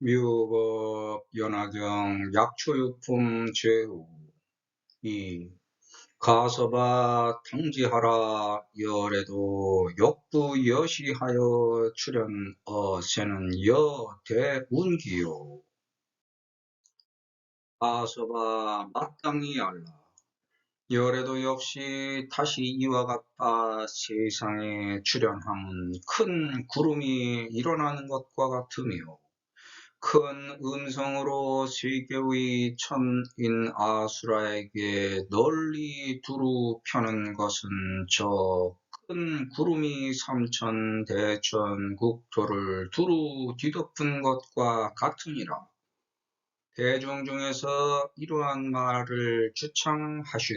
묘법 연화경 약초유품 제후 2. 가서바 당지하라 열에도 역부 여시하여 출연 새는 여대운기요. 가서바 마땅히 알라. 열에도 역시 다시 이와 같다. 세상에 출현함은 큰 구름이 일어나는 것과 같으며 큰 음성으로 세계의 천인 아수라에게 널리 두루 펴는 것은 저 큰 구름이 삼천 대천 국토를 두루 뒤덮은 것과 같으니라. 대중 중에서 이러한 말을 주창하시되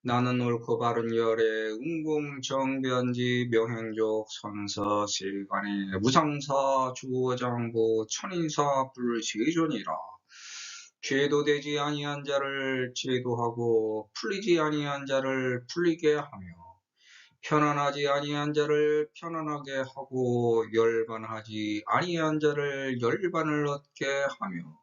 나는 옳고 바른 열의 운공정변지 명행족 선서 실관의 무상사 주어장부 천인사 불세존이라. 죄도 되지 아니한 자를 제도하고 풀리지 아니한 자를 풀리게 하며 편안하지 아니한 자를 편안하게 하고 열반하지 아니한 자를 열반을 얻게 하며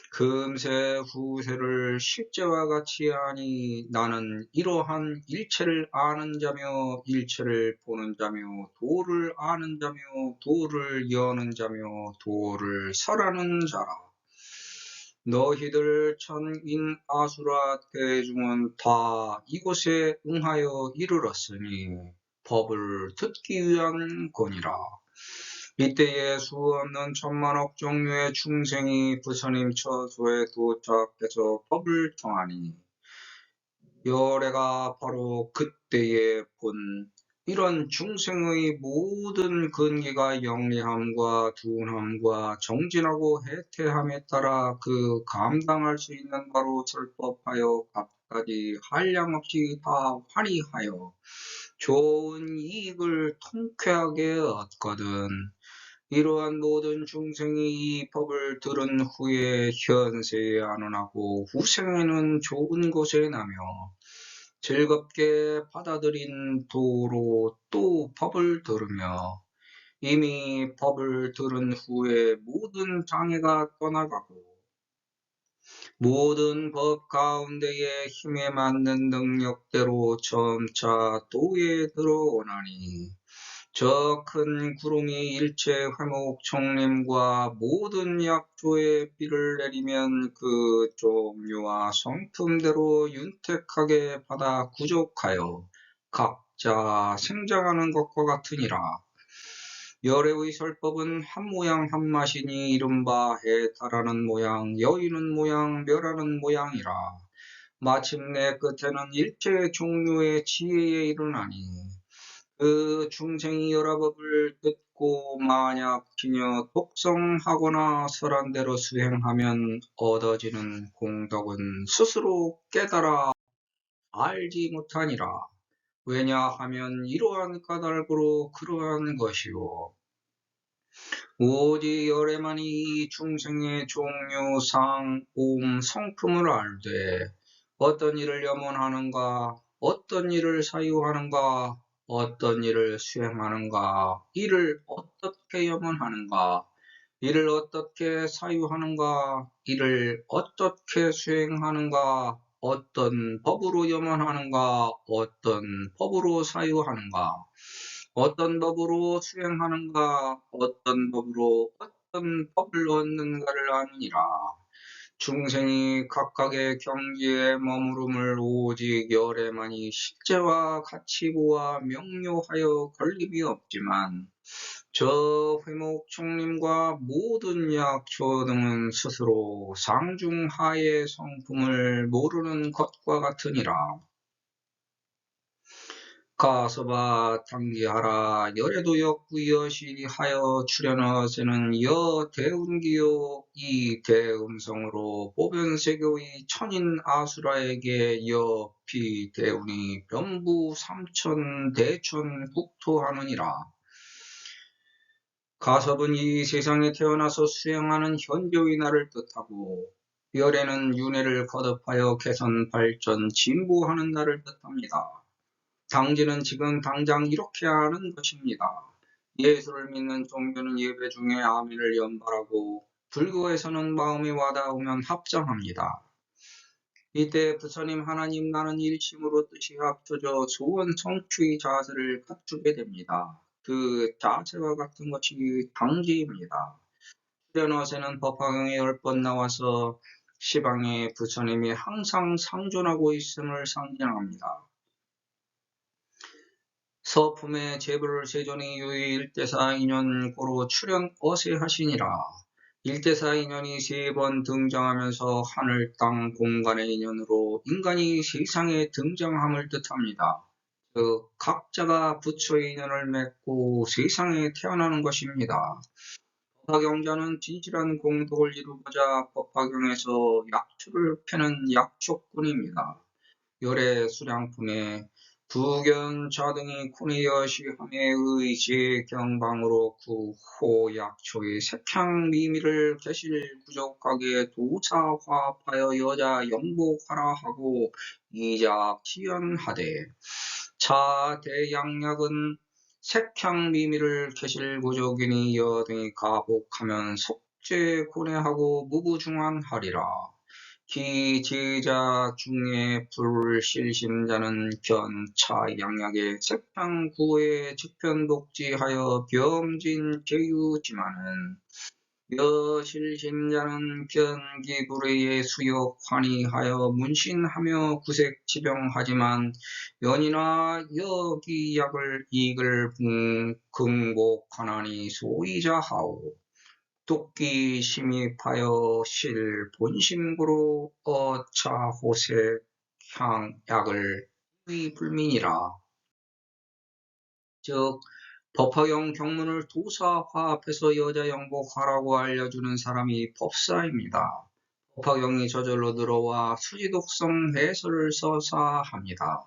금세 후세를 실제와 같이 하니 나는 이러한 일체를 아는 자며 일체를 보는 자며 도를 아는 자며 도를 여는 자며 도를 설하는 자라. 너희들 천인 아수라 대중은 다 이곳에 응하여 이르렀으니 법을 듣기 위한 거니라. 이때에 수없는 천만억 종류의 중생이 부처님 처소에 도착해서 법을 청하니 열애가 바로 그때에 본 이런 중생의 모든 근기가 영리함과 둔함과 정진하고 해태함에 따라 그 감당할 수 있는 바로 설법하여 갖가지 한량없이 다 환희하여 좋은 이익을 통쾌하게 얻거든. 이러한 모든 중생이 이 법을 들은 후에 현세에 안원하고 후생에는 좋은 곳에 나며 즐겁게 받아들인 도로 또 법을 들으며 이미 법을 들은 후에 모든 장애가 떠나가고 모든 법 가운데에 힘에 맞는 능력대로 점차 도에 들어오나니 저 큰 구름이 일체 회목 총림과 모든 약조에 비를 내리면 그 종류와 성품대로 윤택하게 받아 구족하여 각자 생장하는 것과 같으니라. 열애의 설법은 한 모양 한 맛이니 이른바 해탈하는 모양, 여의는 모양, 멸하는 모양이라. 마침내 끝에는 일체 종류의 지혜에 이르나니 그 중생이 여러 법을 듣고 만약 기녀 독성하거나 설한 대로 수행하면 얻어지는 공덕은 스스로 깨달아 알지 못하니라. 왜냐하면 이러한 까닭으로 그러한 것이요. 오직 열애만이 이 중생의 종류, 상, 옴, 성품을 알되 어떤 일을 염원하는가, 어떤 일을 사유하는가, 어떤 일을 수행하는가, 이를 어떻게 염원하는가, 이를 어떻게 사유하는가, 이를 어떻게 수행하는가, 어떤 법으로 염원하는가, 어떤 법으로 사유하는가, 어떤 법으로 수행하는가, 어떤 법으로 어떤 법을 얻는가를 아느니라. 중생이 각각의 경지에 머무름을 오직 열애만이 실제와 같이 보아 명료하여 걸림이 없지만 저 회목 총림과 모든 약초 등은 스스로 상중하의 성품을 모르는 것과 같으니라. 가서바 당기하라 열애도 역부여시하여 출현하세는 여대운기요. 이 대음성으로 보변세교의 천인 아수라에게 여피대운이 변부 삼천 대천 국토하느니라. 가섭은 이 세상에 태어나서 수행하는 현교의 날을 뜻하고 열애는 윤회를 거듭하여 개선 발전 진보하는 날을 뜻합니다. 당지는 지금 당장 이렇게 하는 것입니다. 예수를 믿는 종교는 예배 중에 아멘을 연발하고 불교에서는 마음이 와닿으면 합장합니다. 이때 부처님 하나님 나는 일심으로 뜻이 합쳐져 소원 성취의 자세를 갖추게 됩니다. 그 자세와 같은 것이 당지입니다. 수련어세는 법화경에 10번 나와서 시방에 부처님이 항상 상존하고 있음을 상징합니다. 서품에 재불 세존이 유의 일대사 인연고로 출현 어세하시니라. 일대사 인연이 3번 등장하면서 하늘, 땅, 공간의 인연으로 인간이 세상에 등장함을 뜻합니다. 즉 각자가 부처의 인연을 맺고 세상에 태어나는 것입니다. 법화경자는 진실한 공덕을 이루고자 법화경에서 약초를 패는 약초꾼입니다. 열의 수량품에 부견자등이 군의여시함에 의지 경방으로 구호약초의 색향미미를 개실 구족하게 도사화합하여 여자 영복하라 하고 이작 지연하되 차대양약은 색향미미를 개실 구족이니 여등이 가복하면 속죄 고뇌하고 무구중환하리라. 기지자 중에 불실심자는 견차양약의 색향구에 즉편독지하여 병진 제유지만은 여실심자는 견기불의의 수욕 환희하여 문신하며 구색지병하지만 연이나 여기약을 이글 긍곡하나니 소이자하오. 뚝기 심입하여 실 본심구로 어차호색 향약을 위불민이라. 즉 법화경 경문을 도사화합해서 여자 영복하라고 알려주는 사람이 법사입니다. 법화경이 저절로 들어와 수지독성 해설을 서사합니다.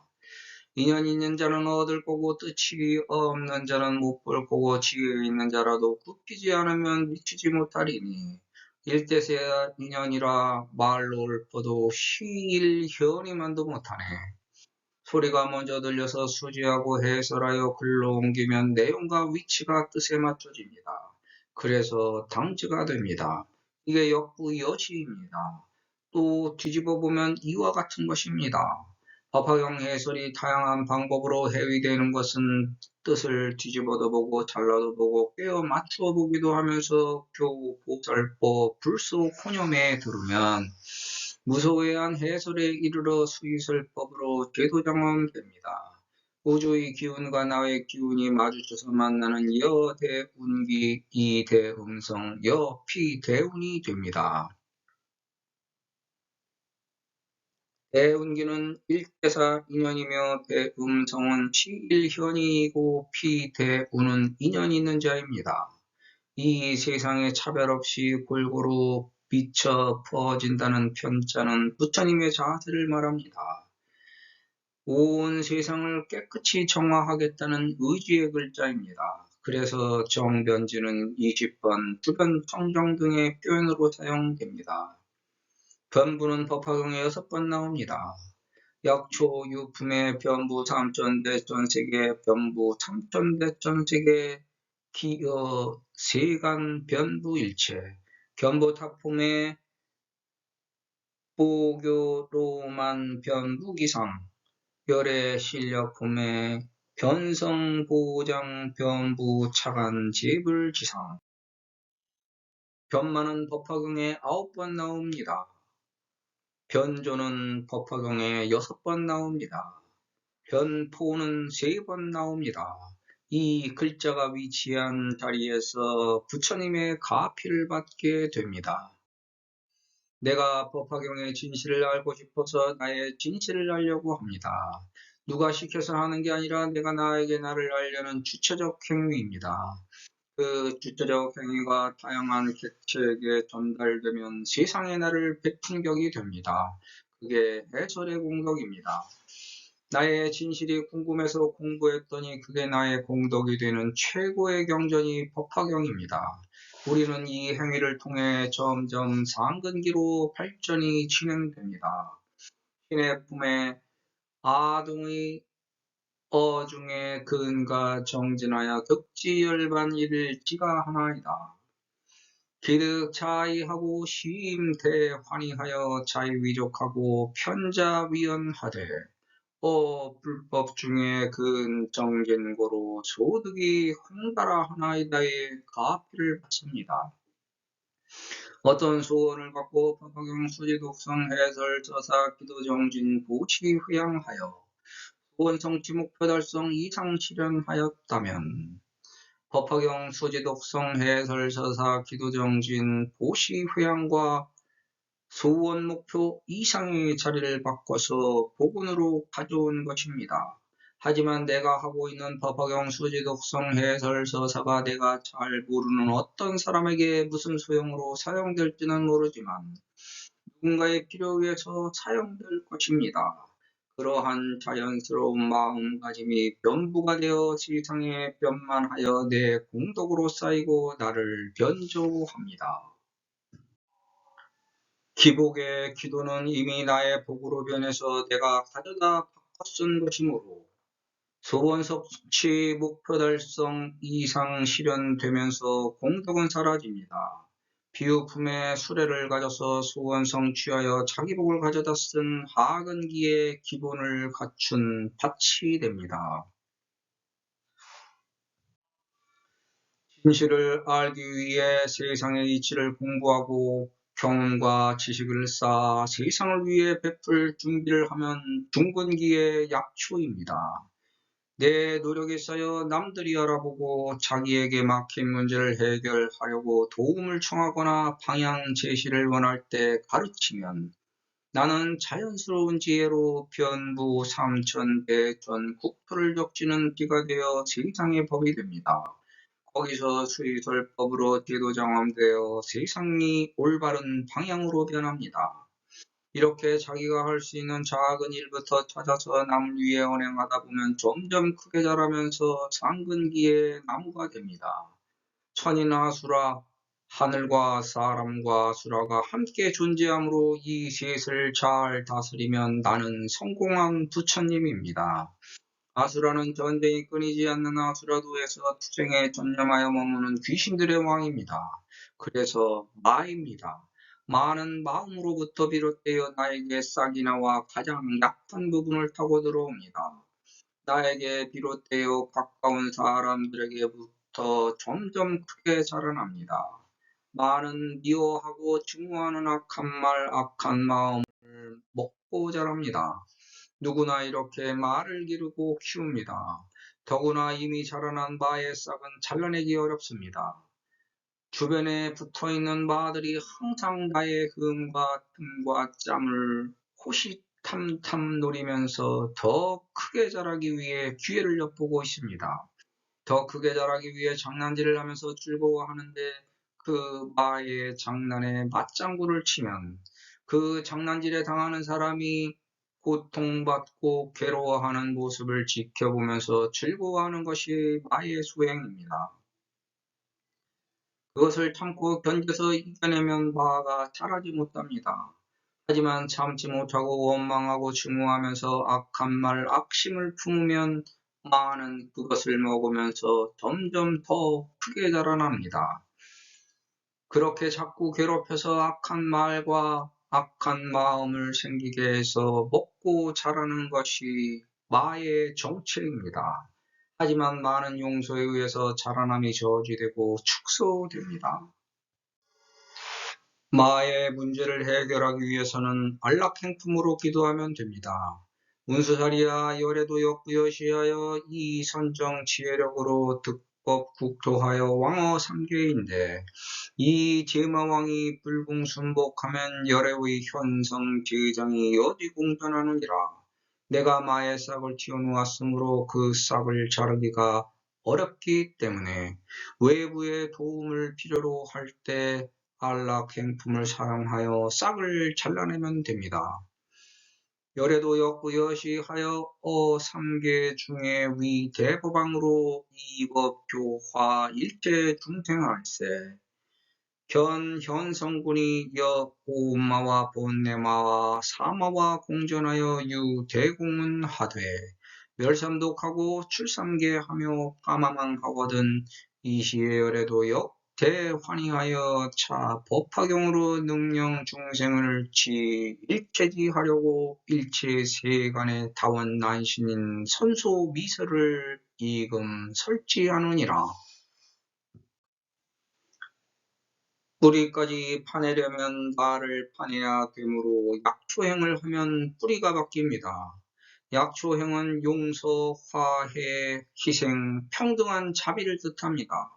인연 있는 자는 얻을 거고 뜻이 없는 자는 못 볼 거고 지혜 있는 자라도 굽히지 않으면 미치지 못하리니 일대세야 인연이라 말로 읊어도 시일현이만도 못하네. 소리가 먼저 들려서 수지하고 해설하여 글로 옮기면 내용과 위치가 뜻에 맞춰집니다. 그래서 당지가 됩니다. 이게 역부여시입니다. 또 뒤집어 보면 이와 같은 것입니다. 법화경 해설이 다양한 방법으로 해위되는 것은 뜻을 뒤집어도 보고 잘라도 보고 꿰어 맞추어 보기도 하면서 교보살법 불소 혼념에 들으면 무소외한 해설에 이르러 수의설법으로 제도정언됩니다. 우주의 기운과 나의 기운이 마주쳐서 만나는 여대운기 이대음성 여피대운이 됩니다. 대운기는 일대사 인연이며 대음성은 시일현이고 피대운은 인연이 있는 자입니다. 이 세상에 차별 없이 골고루 미쳐 퍼진다는 편자는 부처님의 자세를 말합니다. 온 세상을 깨끗이 정화하겠다는 의지의 글자입니다. 그래서 정변지는 20번, 주변 청정 등의 표현으로 사용됩니다. 변부는 법화경에 6번 나옵니다. 약초 유품의 변부 삼천대천세계 변부 삼천대천세계 기여 세간 변부일체 견보타품의 보교로만 변부기상 열의 실력품의 변성보장 변부 차간 제불지상 변만은 법화경에 9번 나옵니다. 변조는 법화경에 6번 나옵니다. 변포는 3번 나옵니다. 이 글자가 위치한 자리에서 부처님의 가피를 받게 됩니다. 내가 법화경의 진실을 알고 싶어서 나의 진실을 알려고 합니다. 누가 시켜서 하는 게 아니라 내가 나에게 나를 알려는 주체적 행위입니다. 그 주체적 행위가 다양한 객체에게 전달되면 세상의 나를 베푼 격이 됩니다. 그게 해설의 공덕입니다. 나의 진실이 궁금해서 공부했더니 그게 나의 공덕이 되는 최고의 경전이 법화경입니다. 우리는 이 행위를 통해 점점 상근기로 발전이 진행됩니다. 신의 품에 아동의 어중에 근가 정진하여 극지열반 일지가 하나이다. 기득자의하고 시임대환의하여 자유위족하고 편자위언하되 불법 중에 근정견고로 소득이 흥달아 하나이다의 가피를 받습니다. 어떤 소원을 갖고 법화경 수지독성 해설 저사 기도정진 보시 회양하여 소원 성취 목표 달성 이상 실현하였다면 법화경 수지독성 해설 저사 기도정진 보시 회양과 소원 목표 이상의 자리를 바꿔서 복원으로 가져온 것입니다. 하지만 내가 하고 있는 법화경 수지독성 해설 서사가 내가 잘 모르는 어떤 사람에게 무슨 소용으로 사용될지는 모르지만 누군가의 필요에 의해서 사용될 것입니다. 그러한 자연스러운 마음가짐이 변부가 되어 세상에 변만하여 내 공덕으로 쌓이고 나를 변조합니다. 기복의 기도는 이미 나의 복으로 변해서 내가 가져다 바꿔 쓴 것이므로 소원 성취 목표 달성 이상 실현되면서 공덕은 사라집니다. 비유품의 수레를 가져서 소원 성취하여 자기 복을 가져다 쓴 하근기의 기본을 갖춘 밭이 됩니다. 진실을 알기 위해 세상의 이치를 공부하고 경험과 지식을 쌓아 세상을 위해 베풀 준비를 하면 중근기의 약초입니다. 내 노력에 쌓여 남들이 알아보고 자기에게 막힌 문제를 해결하려고 도움을 청하거나 방향 제시를 원할 때 가르치면 나는 자연스러운 지혜로 변부 삼천대전 국토를 적지는 비가 되어 세상의 법이 됩니다. 거기서 수의설법으로 제도정함되어 세상이 올바른 방향으로 변합니다. 이렇게 자기가 할 수 있는 작은 일부터 찾아서 남을 위해 언행하다 보면 점점 크게 자라면서 상근기의 나무가 됩니다. 천이나 수라, 하늘과 사람과 수라가 함께 존재하므로 이 셋을 잘 다스리면 나는 성공한 부처님입니다. 아수라는 전쟁이 끊이지 않는 아수라도에서 투쟁에 전념하여 머무는 귀신들의 왕입니다. 그래서 마입니다. 마는 마음으로부터 비롯되어 나에게 싹이 나와 가장 약한 부분을 타고 들어옵니다. 나에게 비롯되어 가까운 사람들에게부터 점점 크게 자라납니다. 마는 미워하고 증오하는 악한 말, 악한 마음을 먹고 자랍니다. 누구나 이렇게 말을 기르고 키웁니다. 더구나 이미 자라난 마의 싹은 잘라내기 어렵습니다. 주변에 붙어있는 마들이 항상 나의 흠과 틈과 짬을 호시탐탐 노리면서 더 크게 자라기 위해 기회를 엿보고 있습니다. 더 크게 자라기 위해 장난질을 하면서 즐거워하는데 그 마의 장난에 맞장구를 치면 그 장난질에 당하는 사람이 고통받고 괴로워하는 모습을 지켜보면서 즐거워하는 것이 마의 수행입니다. 그것을 참고 견뎌서 이겨내면 마가 자라지 못합니다. 하지만 참지 못하고 원망하고 증오하면서 악한 말, 악심을 품으면 마는 그것을 먹으면서 점점 더 크게 자라납니다. 그렇게 자꾸 괴롭혀서 악한 말과 악한 마음을 생기게 해서 먹고 자라는 것이 마의 정체입니다. 하지만 많은 용서에 의해서 자라남이 저지되고 축소됩니다. 마의 문제를 해결하기 위해서는 안락행품으로 기도하면 됩니다. 문수사리야 열애도 역부여시하여 이선정 지혜력으로 득법 국토하여 왕어 삼계인데 이 제마왕이 불궁순복하면 열애의 현성 제장이 여지공전하느니라. 내가 마의 싹을 틔워놓았으므로 그 싹을 자르기가 어렵기 때문에 외부의 도움을 필요로 할 때 안락행품을 사용하여 싹을 잘라내면 됩니다. 열애도 역부여시하여 삼계 중에 위 대법왕으로 이법교화 일제 중생할세 현성군이 오마와 본내마와 사마와 공전하여 유대공은 하되 멸삼독하고 출삼계하며 까마망하거든 이시의 열애도 역 대환희하여 차 법화경으로 능령 중생을 일체지하려고 일체세간의 다원 난신인 선소 미설을 이금 설치하느니라. 뿌리까지 파내려면 나를 파내야 되므로 약초행을 하면 뿌리가 바뀝니다. 약초행은 용서, 화해, 희생, 평등한 자비를 뜻합니다.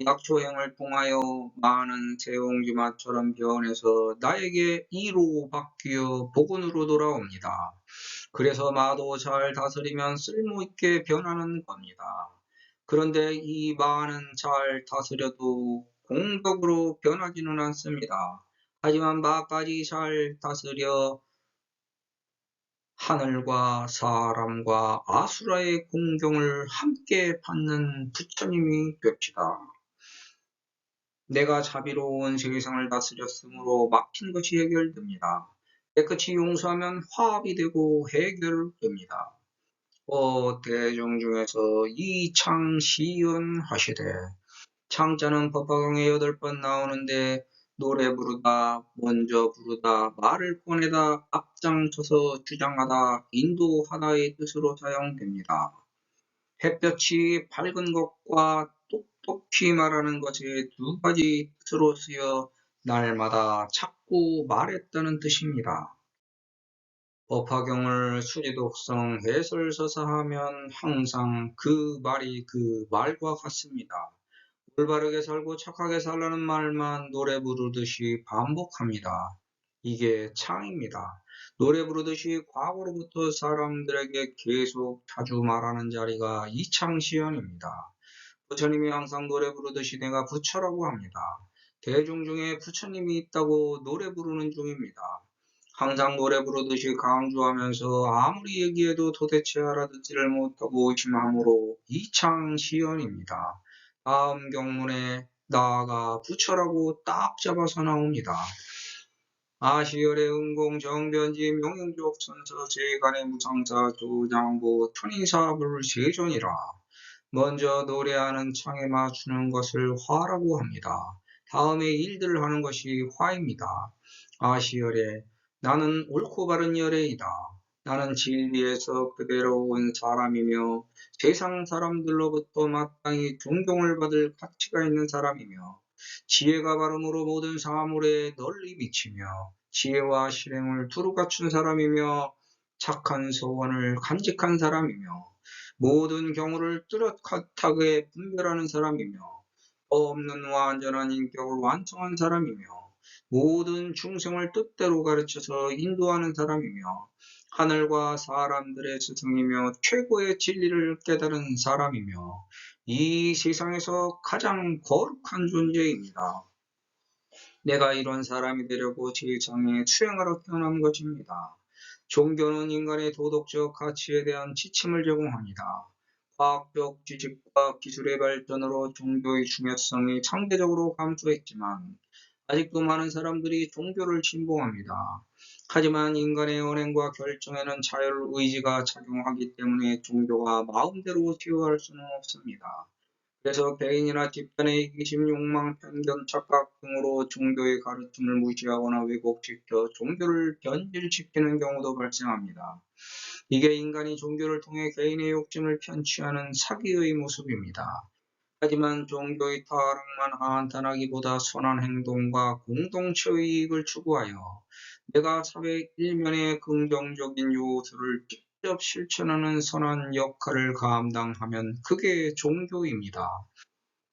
약초행을 통하여 많은 세옹지마처럼 변해서 나에게 이로 바뀌어 복운으로 돌아옵니다. 그래서 마도 잘 다스리면 쓸모있게 변하는 겁니다. 그런데 이 마는 잘 다스려도 공덕으로 변하지는 않습니다. 하지만 마까지 잘 다스려 하늘과 사람과 아수라의 공경을 함께 받는 부처님이 됩시다. 내가 자비로운 세상을 다스렸으므로 막힌 것이 해결됩니다. 깨끗이 용서하면 화합이 되고 해결됩니다. 대중 중에서 이창시연 하시되, 창자는 법화경에 8번 나오는데 노래 부르다, 먼저 부르다, 말을 꺼내다, 앞장서서 주장하다, 인도하다의 뜻으로 사용됩니다. 햇볕이 밝은 것과 똑똑히 말하는 것의 두 가지 뜻으로 쓰여 날마다 자꾸 말했다는 뜻입니다. 법화경을 수지독성 해설서사하면 항상 그 말이 그 말과 같습니다. 올바르게 살고 착하게 살라는 말만 노래 부르듯이 반복합니다. 이게 창입니다. 노래 부르듯이 과거로부터 사람들에게 계속 자주 말하는 자리가 이창시연입니다. 부처님이 항상 노래 부르듯이 내가 부처라고 합니다. 대중 중에 부처님이 있다고 노래 부르는 중입니다. 항상 노래 부르듯이 강조하면서 아무리 얘기해도 도대체 알아듣지를 못하고 의심함으로 이창시연입니다. 다음 경문에 나아가 부처라고 딱 잡아서 나옵니다. 아시열의 은공 정변지 명영족 선서 세간의 무상사 조장보 천인사불 세존이라. 먼저 노래하는 창에 맞추는 것을 화라고 합니다. 다음에 일들을 하는 것이 화입니다. 아시열에 나는 옳고 바른 열애이다. 나는 진리에서 그대로 온 사람이며 세상 사람들로부터 마땅히 존경을 받을 가치가 있는 사람이며 지혜가 바름으로 모든 사물에 널리 미치며 지혜와 실행을 두루 갖춘 사람이며 착한 소원을 간직한 사람이며 모든 경우를 뚜렷하게 분별하는 사람이며 없는 완전한 인격을 완성한 사람이며 모든 중생을 뜻대로 가르쳐서 인도하는 사람이며 하늘과 사람들의 스승이며 최고의 진리를 깨달은 사람이며 이 세상에서 가장 거룩한 존재입니다. 내가 이런 사람이 되려고 세상에 수행하러 태어난 것입니다. 종교는 인간의 도덕적 가치에 대한 지침을 제공합니다. 과학적 지식과 기술의 발전으로 종교의 중요성이 상대적으로 감소했지만 아직도 많은 사람들이 종교를 신봉합니다. 하지만 인간의 언행과 결정에는 자율의지가 작용하기 때문에 종교가 마음대로 수용할 수는 없습니다. 그래서 개인이나 집단의 이기심, 욕망, 편견, 착각 등으로 종교의 가르침을 무시하거나 왜곡시켜 종교를 변질시키는 경우도 발생합니다. 이게 인간이 종교를 통해 개인의 욕심을 편취하는 사기의 모습입니다. 하지만 종교의 타락만 한탄하기보다 선한 행동과 공동체의 이익을 추구하여 내가 사회 일면의 긍정적인 요소를 직접 실천하는 선한 역할을 감당하면 그게 종교입니다.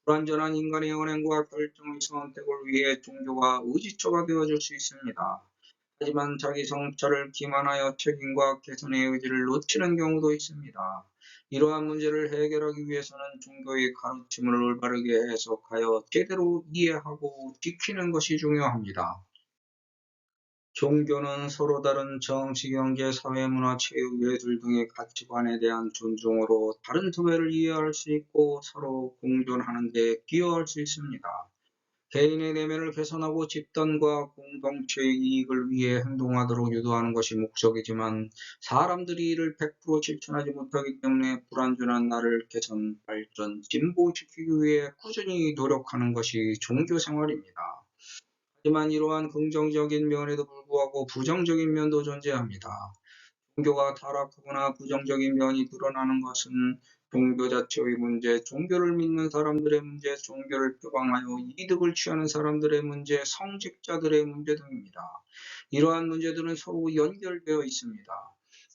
불완전한 인간의 언행과 결정의 선택을 위해 종교가 의지처가 되어줄 수 있습니다. 하지만 자기 성찰을 기만하여 책임과 개선의 의지를 놓치는 경우도 있습니다. 이러한 문제를 해결하기 위해서는 종교의 가르침을 올바르게 해석하여 제대로 이해하고 지키는 것이 중요합니다. 종교는 서로 다른 정치, 경제, 사회, 문화, 체육, 예술 등의 가치관에 대한 존중으로 다른 사회를 이해할 수 있고 서로 공존하는 데 기여할 수 있습니다. 개인의 내면을 개선하고 집단과 공동체의 이익을 위해 행동하도록 유도하는 것이 목적이지만 사람들이 이를 100% 실천하지 못하기 때문에 불완전한 나를 개선, 발전, 진보시키기 위해 꾸준히 노력하는 것이 종교 생활입니다. 하지만 이러한 긍정적인 면에도 불구하고 부정적인 면도 존재합니다. 종교가 타락하거나 부정적인 면이 드러나는 것은 종교 자체의 문제, 종교를 믿는 사람들의 문제, 종교를 표방하여 이득을 취하는 사람들의 문제, 성직자들의 문제 등입니다. 이러한 문제들은 서로 연결되어 있습니다.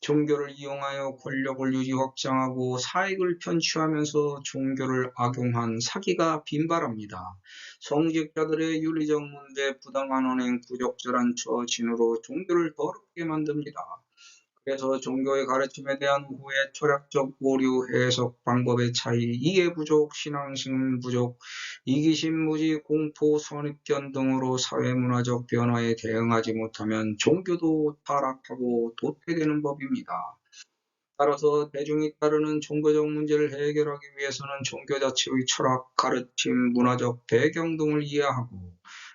종교를 이용하여 권력을 유지 확장하고 사익을 편취하면서 종교를 악용한 사기가 빈발합니다. 성직자들의 윤리적 문제, 부당한 언행, 부적절한 처신으로 종교를 더럽게 만듭니다. 그래서 종교의 가르침에 대한 오해의 철학적 오류, 해석 방법의 차이, 이해 부족, 신앙심 부족, 이기심, 무지, 공포, 선입견 등으로 사회문화적 변화에 대응하지 못하면 종교도 타락하고 도태되는 법입니다. 따라서 대중이 따르는 종교적 문제를 해결하기 위해서는 종교 자체의 철학, 가르침, 문화적 배경 등을 이해하고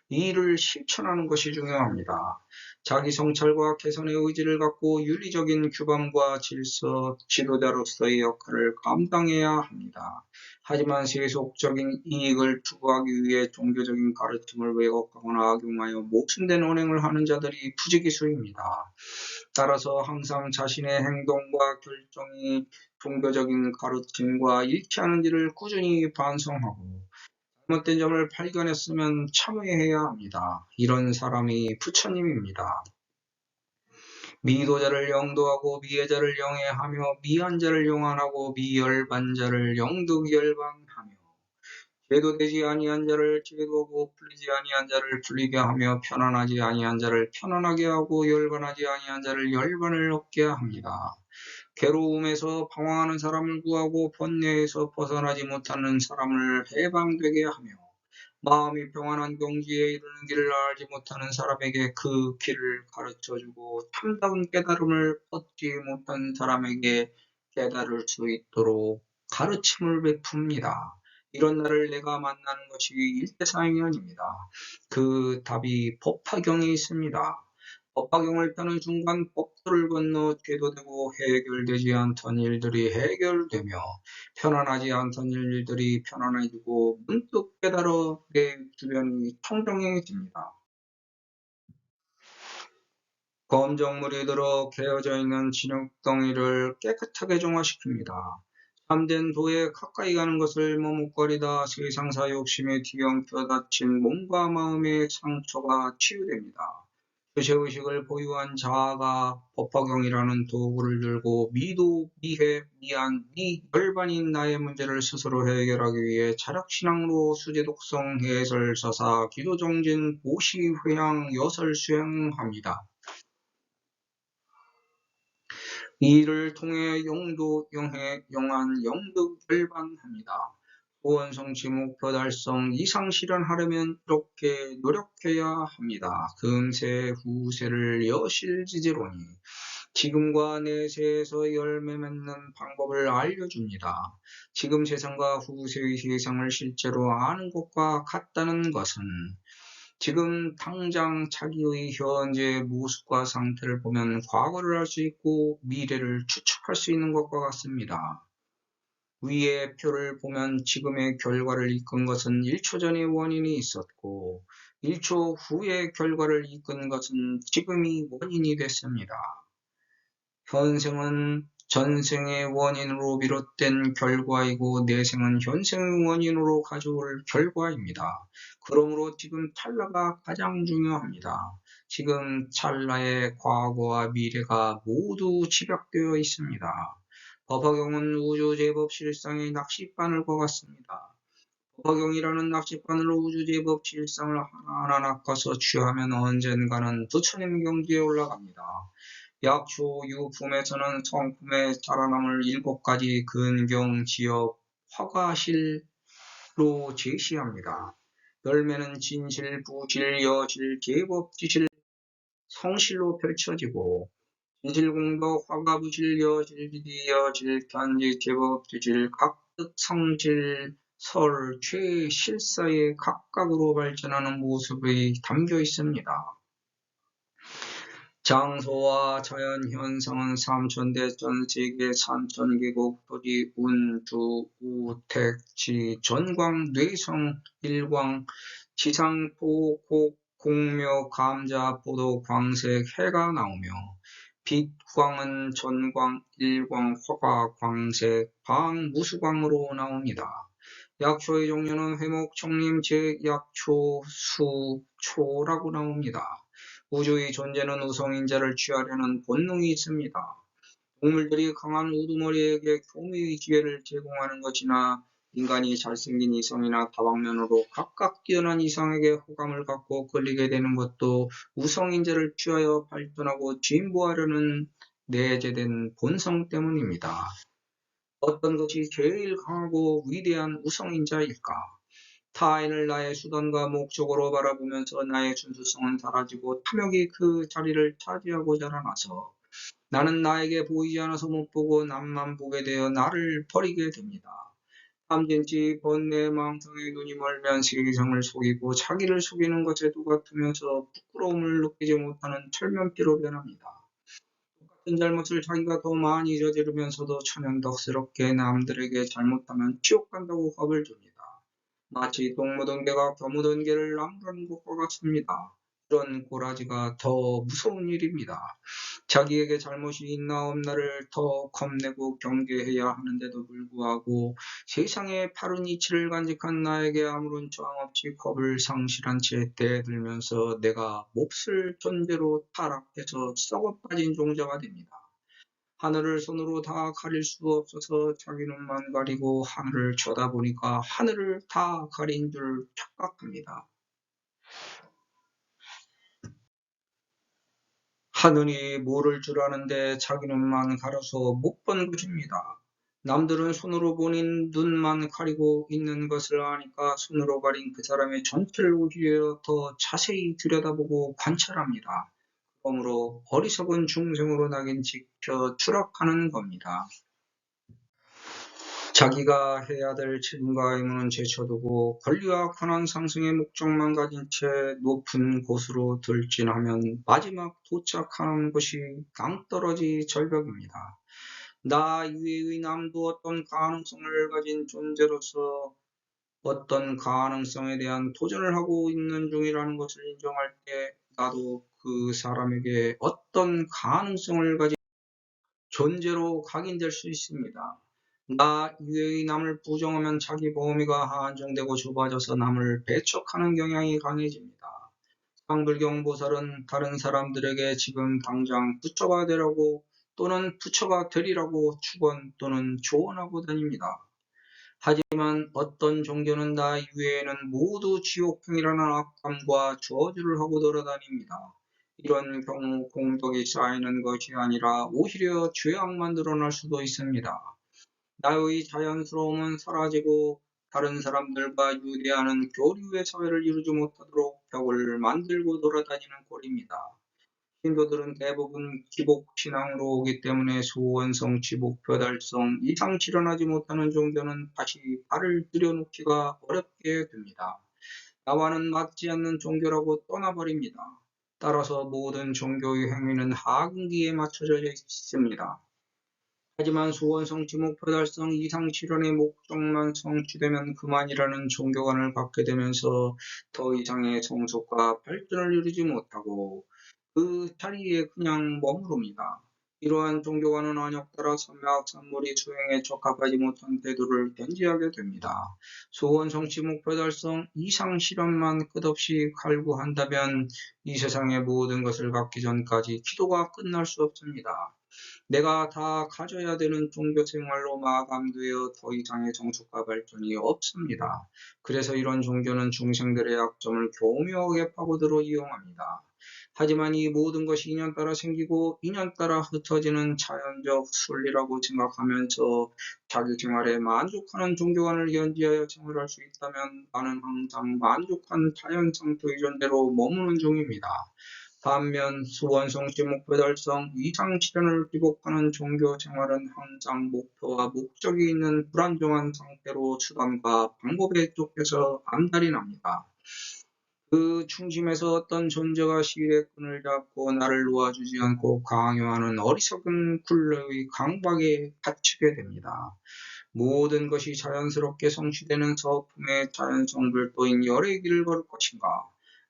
이를 실천하는 것이 중요합니다. 자기 성찰과 개선의 의지를 갖고 윤리적인 규범과 질서, 지도자로서의 역할을 감당해야 합니다. 하지만 세속적인 이익을 추구하기 위해 종교적인 가르침을 왜곡하거나 악용하여 모순된 언행을 하는 자들이 부지기수입니다. 따라서 항상 자신의 행동과 결정이 종교적인 가르침과 일치하는지를 꾸준히 반성하고 잘못된 점을 발견했으면 참회해야 합니다. 이런 사람이 부처님입니다. 미도자를 영도하고 미해자를 영해하며 미한자를 용안하고 미열반자를 영득열반하며 제도되지 아니한 자를 제도하고 풀리지 아니한 자를 풀리게 하며 편안하지 아니한 자를 편안하게 하고 열반하지 아니한 자를 열반을 얻게 합니다. 괴로움에서 방황하는 사람을 구하고 번뇌에서 벗어나지 못하는 사람을 해방되게 하며 마음이 평안한 경지에 이르는 길을 알지 못하는 사람에게 그 길을 가르쳐주고 참다운 깨달음을 얻지 못한 사람에게 깨달을 수 있도록 가르침을 베풉니다. 이런 날을 내가 만나는 것이 일대사행연입니다. 그 답이 법화경에 있습니다. 법화경을 펴는 순간 법도를 건너 제도되고 해결되지 않던 일들이 해결되며 편안하지 않던 일들이 편안해지고 문득 깨달아 내 주변이 청정해집니다. 검정물이 들어 개어져 있는 진흙덩이를 깨끗하게 정화시킵니다. 참된 도에 가까이 가는 것을 머뭇거리다 세상사 욕심에 뒤엉켜 다친 몸과 마음의 상처가 치유됩니다. 교체의식을 보유한 자아가 법화경이라는 도구를 들고 미도, 미해, 미안, 미열반인 나의 문제를 스스로 해결하기 위해 자력신앙으로 수제독성, 해설, 서사, 기도정진, 보시, 회향, 여설 수행합니다. 이를 통해 영도, 영해, 영안, 영득, 열반합니다. 소원성취 목표 달성 이상 실현하려면 이렇게 노력해야 합니다. 금세 후세를 여실지지로니 지금과 내세에서 열매 맺는 방법을 알려줍니다. 지금 세상과 후세의 세상을 실제로 아는 것과 같다는 것은 지금 당장 자기의 현재 모습과 상태를 보면 과거를 알 수 있고 미래를 추측할 수 있는 것과 같습니다. 위의 표를 보면 지금의 결과를 이끈 것은 1초 전의 원인이 있었고 1초 후의 결과를 이끈 것은 지금이 원인이 됐습니다. 현생은 전생의 원인으로 비롯된 결과이고 내생은 현생의 원인으로 가져올 결과입니다. 그러므로 지금 찰나가 가장 중요합니다. 지금 찰나의 과거와 미래가 모두 집약되어 있습니다. 법화경은 우주 제법 실상의 낚싯바늘과 같습니다. 법화경이라는 낚싯바늘로 우주 제법 실상을 하나하나 낚아서 취하면 언젠가는 부처님 경지에 올라갑니다. 약초 유품에서는 성품에 자라남을 7가지 근경, 지역, 화가실로 제시합니다. 열매는 진실, 부실, 여실, 제법, 지실, 성실로 펼쳐지고 진실공덕, 화가부실, 여실, 지디, 여실, 견지, 제법, 지실, 각득, 성실, 설 최실사에 각각으로 발전하는 모습이 담겨 있습니다. 장소와 자연 현상은 삼천대천 세계 산천계곡 토지 운주 우택 지 전광 뇌성 일광 지상토 곡 공묘 감자 포도 광색 해가 나오며 빛광은 전광 일광 화가 광색 방 무수광으로 나옵니다. 약초의 종류는 회목 청림 제약초 수초라고 나옵니다. 우주의 존재는 우성인자를 취하려는 본능이 있습니다. 동물들이 강한 우두머리에게 교미의 기회를 제공하는 것이나 인간이 잘생긴 이성이나 다방면으로 각각 뛰어난 이성에게 호감을 갖고 끌리게 되는 것도 우성인자를 취하여 발전하고 진보하려는 내재된 본성 때문입니다. 어떤 것이 제일 강하고 위대한 우성인자일까? 타인을 나의 수단과 목적으로 바라보면서 나의 순수성은 사라지고 탐욕이 그 자리를 차지하고 자라나서 나는 나에게 보이지 않아서 못 보고 남만 보게 되어 나를 버리게 됩니다. 탐진치 번뇌 망상에 눈이 멀면 세상을 속이고 자기를 속이는 것에 똑같으면서 부끄러움을 느끼지 못하는 철면피로 변합니다. 똑같은 잘못을 자기가 더 많이 저지르면서도 천연덕스럽게 남들에게 잘못하면 지옥 간다고 겁을 줍니다. 마치 똥 묻은 개가 겨 묻은 개를 나무라는 것과 같습니다. 이런 꼬라지가 더 무서운 일입니다. 자기에게 잘못이 있나 없나를 더 겁내고 경계해야 하는데도 불구하고 세상에 바른 이치를 간직한 나에게 아무런 저항 없이 겁을 상실한 채 대들면서 내가 몹쓸 존재로 타락해서 썩어 빠진 종자가 됩니다. 하늘을 손으로 다 가릴 수 없어서 자기 눈만 가리고 하늘을 쳐다보니까 하늘을 다 가린 줄 착각합니다. 하늘이 모를 줄 아는데 자기 눈만 가려서 못 본 것입니다. 남들은 손으로 보는 눈만 가리고 있는 것을 아니까 손으로 가린 그 사람의 전체를 오히려 더 자세히 들여다보고 관찰합니다. 그러므로 어리석은 중생으로 낙인 찍혀 추락하는 겁니다. 자기가 해야 될 책임과 의무는 제쳐두고 권리와 권한 상승의 목적만 가진 채 높은 곳으로 들진하면 마지막 도착하는 곳이 낭떠러지 절벽입니다. 나 이외의 남도 어떤 가능성을 가진 존재로서 어떤 가능성에 대한 도전을 하고 있는 중이라는 것을 인정할 때 나도 그 사람에게 어떤 가능성을 가진 존재로 각인될 수 있습니다. 나 이외의 남을 부정하면 자기 범위가 한정되고 좁아져서 남을 배척하는 경향이 강해집니다. 상불경 보살은 다른 사람들에게 지금 당장 부처가 되라고 또는 부처가 되리라고 축원 또는 조언하고 다닙니다. 하지만 어떤 종교는 나 이외에는 모두 지옥행이라는 악감과 저주를 하고 돌아다닙니다. 이런 경우 공덕이 쌓이는 것이 아니라 오히려 죄악만 늘어날 수도 있습니다. 나의 자연스러움은 사라지고 다른 사람들과 유대하는 교류의 사회를 이루지 못하도록 벽을 만들고 돌아다니는 꼴입니다. 신도들은 대부분 기복신앙으로 오기 때문에 소원성, 지복표 달성 이상 실현하지 못하는 종교는 다시 발을 들여놓기가 어렵게 됩니다. 나와는 맞지 않는 종교라고 떠나버립니다. 따라서 모든 종교의 행위는 하근기에 맞춰져 있습니다. 하지만 소원성, 지목표 달성 이상 실현의 목적만 성취되면 그만이라는 종교관을 갖게 되면서 더 이상의 성숙과 발전을 이루지 못하고 그 자리에 그냥 머무릅니다. 이러한 종교관은 안역따라 선악산물이 수행에 적합하지 못한 태도를 견지하게 됩니다. 소원 성취 목표 달성 이상 실현만 끝없이 갈구한다면 이 세상의 모든 것을 갖기 전까지 기도가 끝날 수 없습니다. 내가 다 가져야 되는 종교 생활로 마감되어 더 이상의 성숙과 발전이 없습니다. 그래서 이런 종교는 중생들의 약점을 교묘하게 파고들어 이용합니다. 하지만 이 모든 것이 인연 따라 생기고 인연 따라 흩어지는 자연적 순리라고 생각하면서 자기 생활에 만족하는 종교관을 연지하여 생활할 수 있다면 나는 항상 만족한 자연 상태의 존재로 머무는 중입니다. 반면 수원성취 목표 달성 이상 실현을 기복하는 종교 생활은 항상 목표와 목적이 있는 불안정한 상태로 수단과 방법에 쫓겨서 안달이 납니다. 그 중심에서 어떤 존재가 시일의 끈을 잡고 나를 놓아주지 않고 강요하는 어리석은 굴레의 강박에 갇히게 됩니다. 모든 것이 자연스럽게 성취되는 서품의 자연성 불도인 열의 길을 걸을 것인가?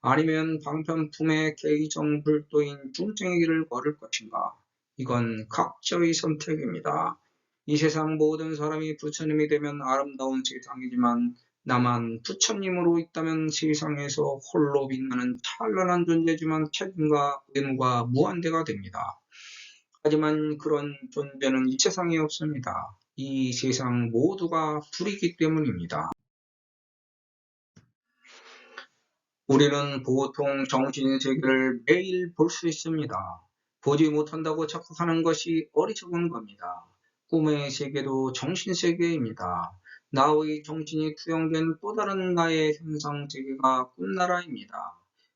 아니면 방편품의 개의정 불도인 중생의 길을 걸을 것인가? 이건 각자의 선택입니다. 이 세상 모든 사람이 부처님이 되면 아름다운 세상이지만 나만 부처님으로 있다면 세상에서 홀로 빛나는 찬란한 존재지만 책임과 의무가 무한대가 됩니다. 하지만 그런 존재는 이 세상에 없습니다. 이 세상 모두가 불이기 때문입니다. 우리는 보통 정신세계를 매일 볼 수 있습니다. 보지 못한다고 착각하는 것이 어리석은 겁니다. 꿈의 세계도 정신세계입니다. 나의 정신이 투영된 또 다른 나의 현상세계가 꿈나라입니다.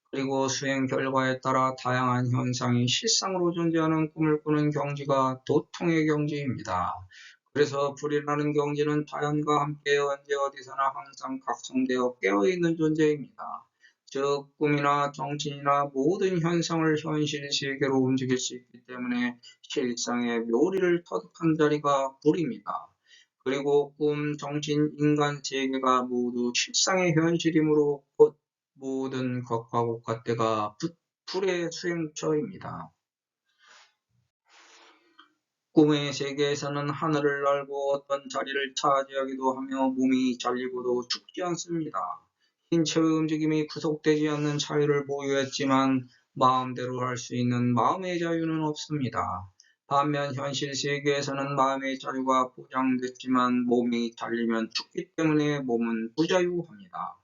그리고 수행 결과에 따라 다양한 현상이 실상으로 존재하는 꿈을 꾸는 경지가 도통의 경지입니다. 그래서 불이라는 경지는 자연과 함께 언제 어디서나 항상 각성되어 깨어있는 존재입니다. 즉 꿈이나 정신이나 모든 현상을 현실 세계로 움직일 수 있기 때문에 실상의 묘리를 터득한 자리가 불입니다. 그리고 꿈, 정신, 인간 세계가 모두 실상의 현실이므로 곧 모든 것과 곳간때가 불의 수행처입니다. 꿈의 세계에서는 하늘을 날고 어떤 자리를 차지하기도 하며 몸이 잘리고도 죽지 않습니다. 신체의 움직임이 구속되지 않는 자유를 보유했지만 마음대로 할 수 있는 마음의 자유는 없습니다. 반면 현실 세계에서는 마음의 자유가 보장됐지만 몸이 잘리면 죽기 때문에 몸은 부자유합니다.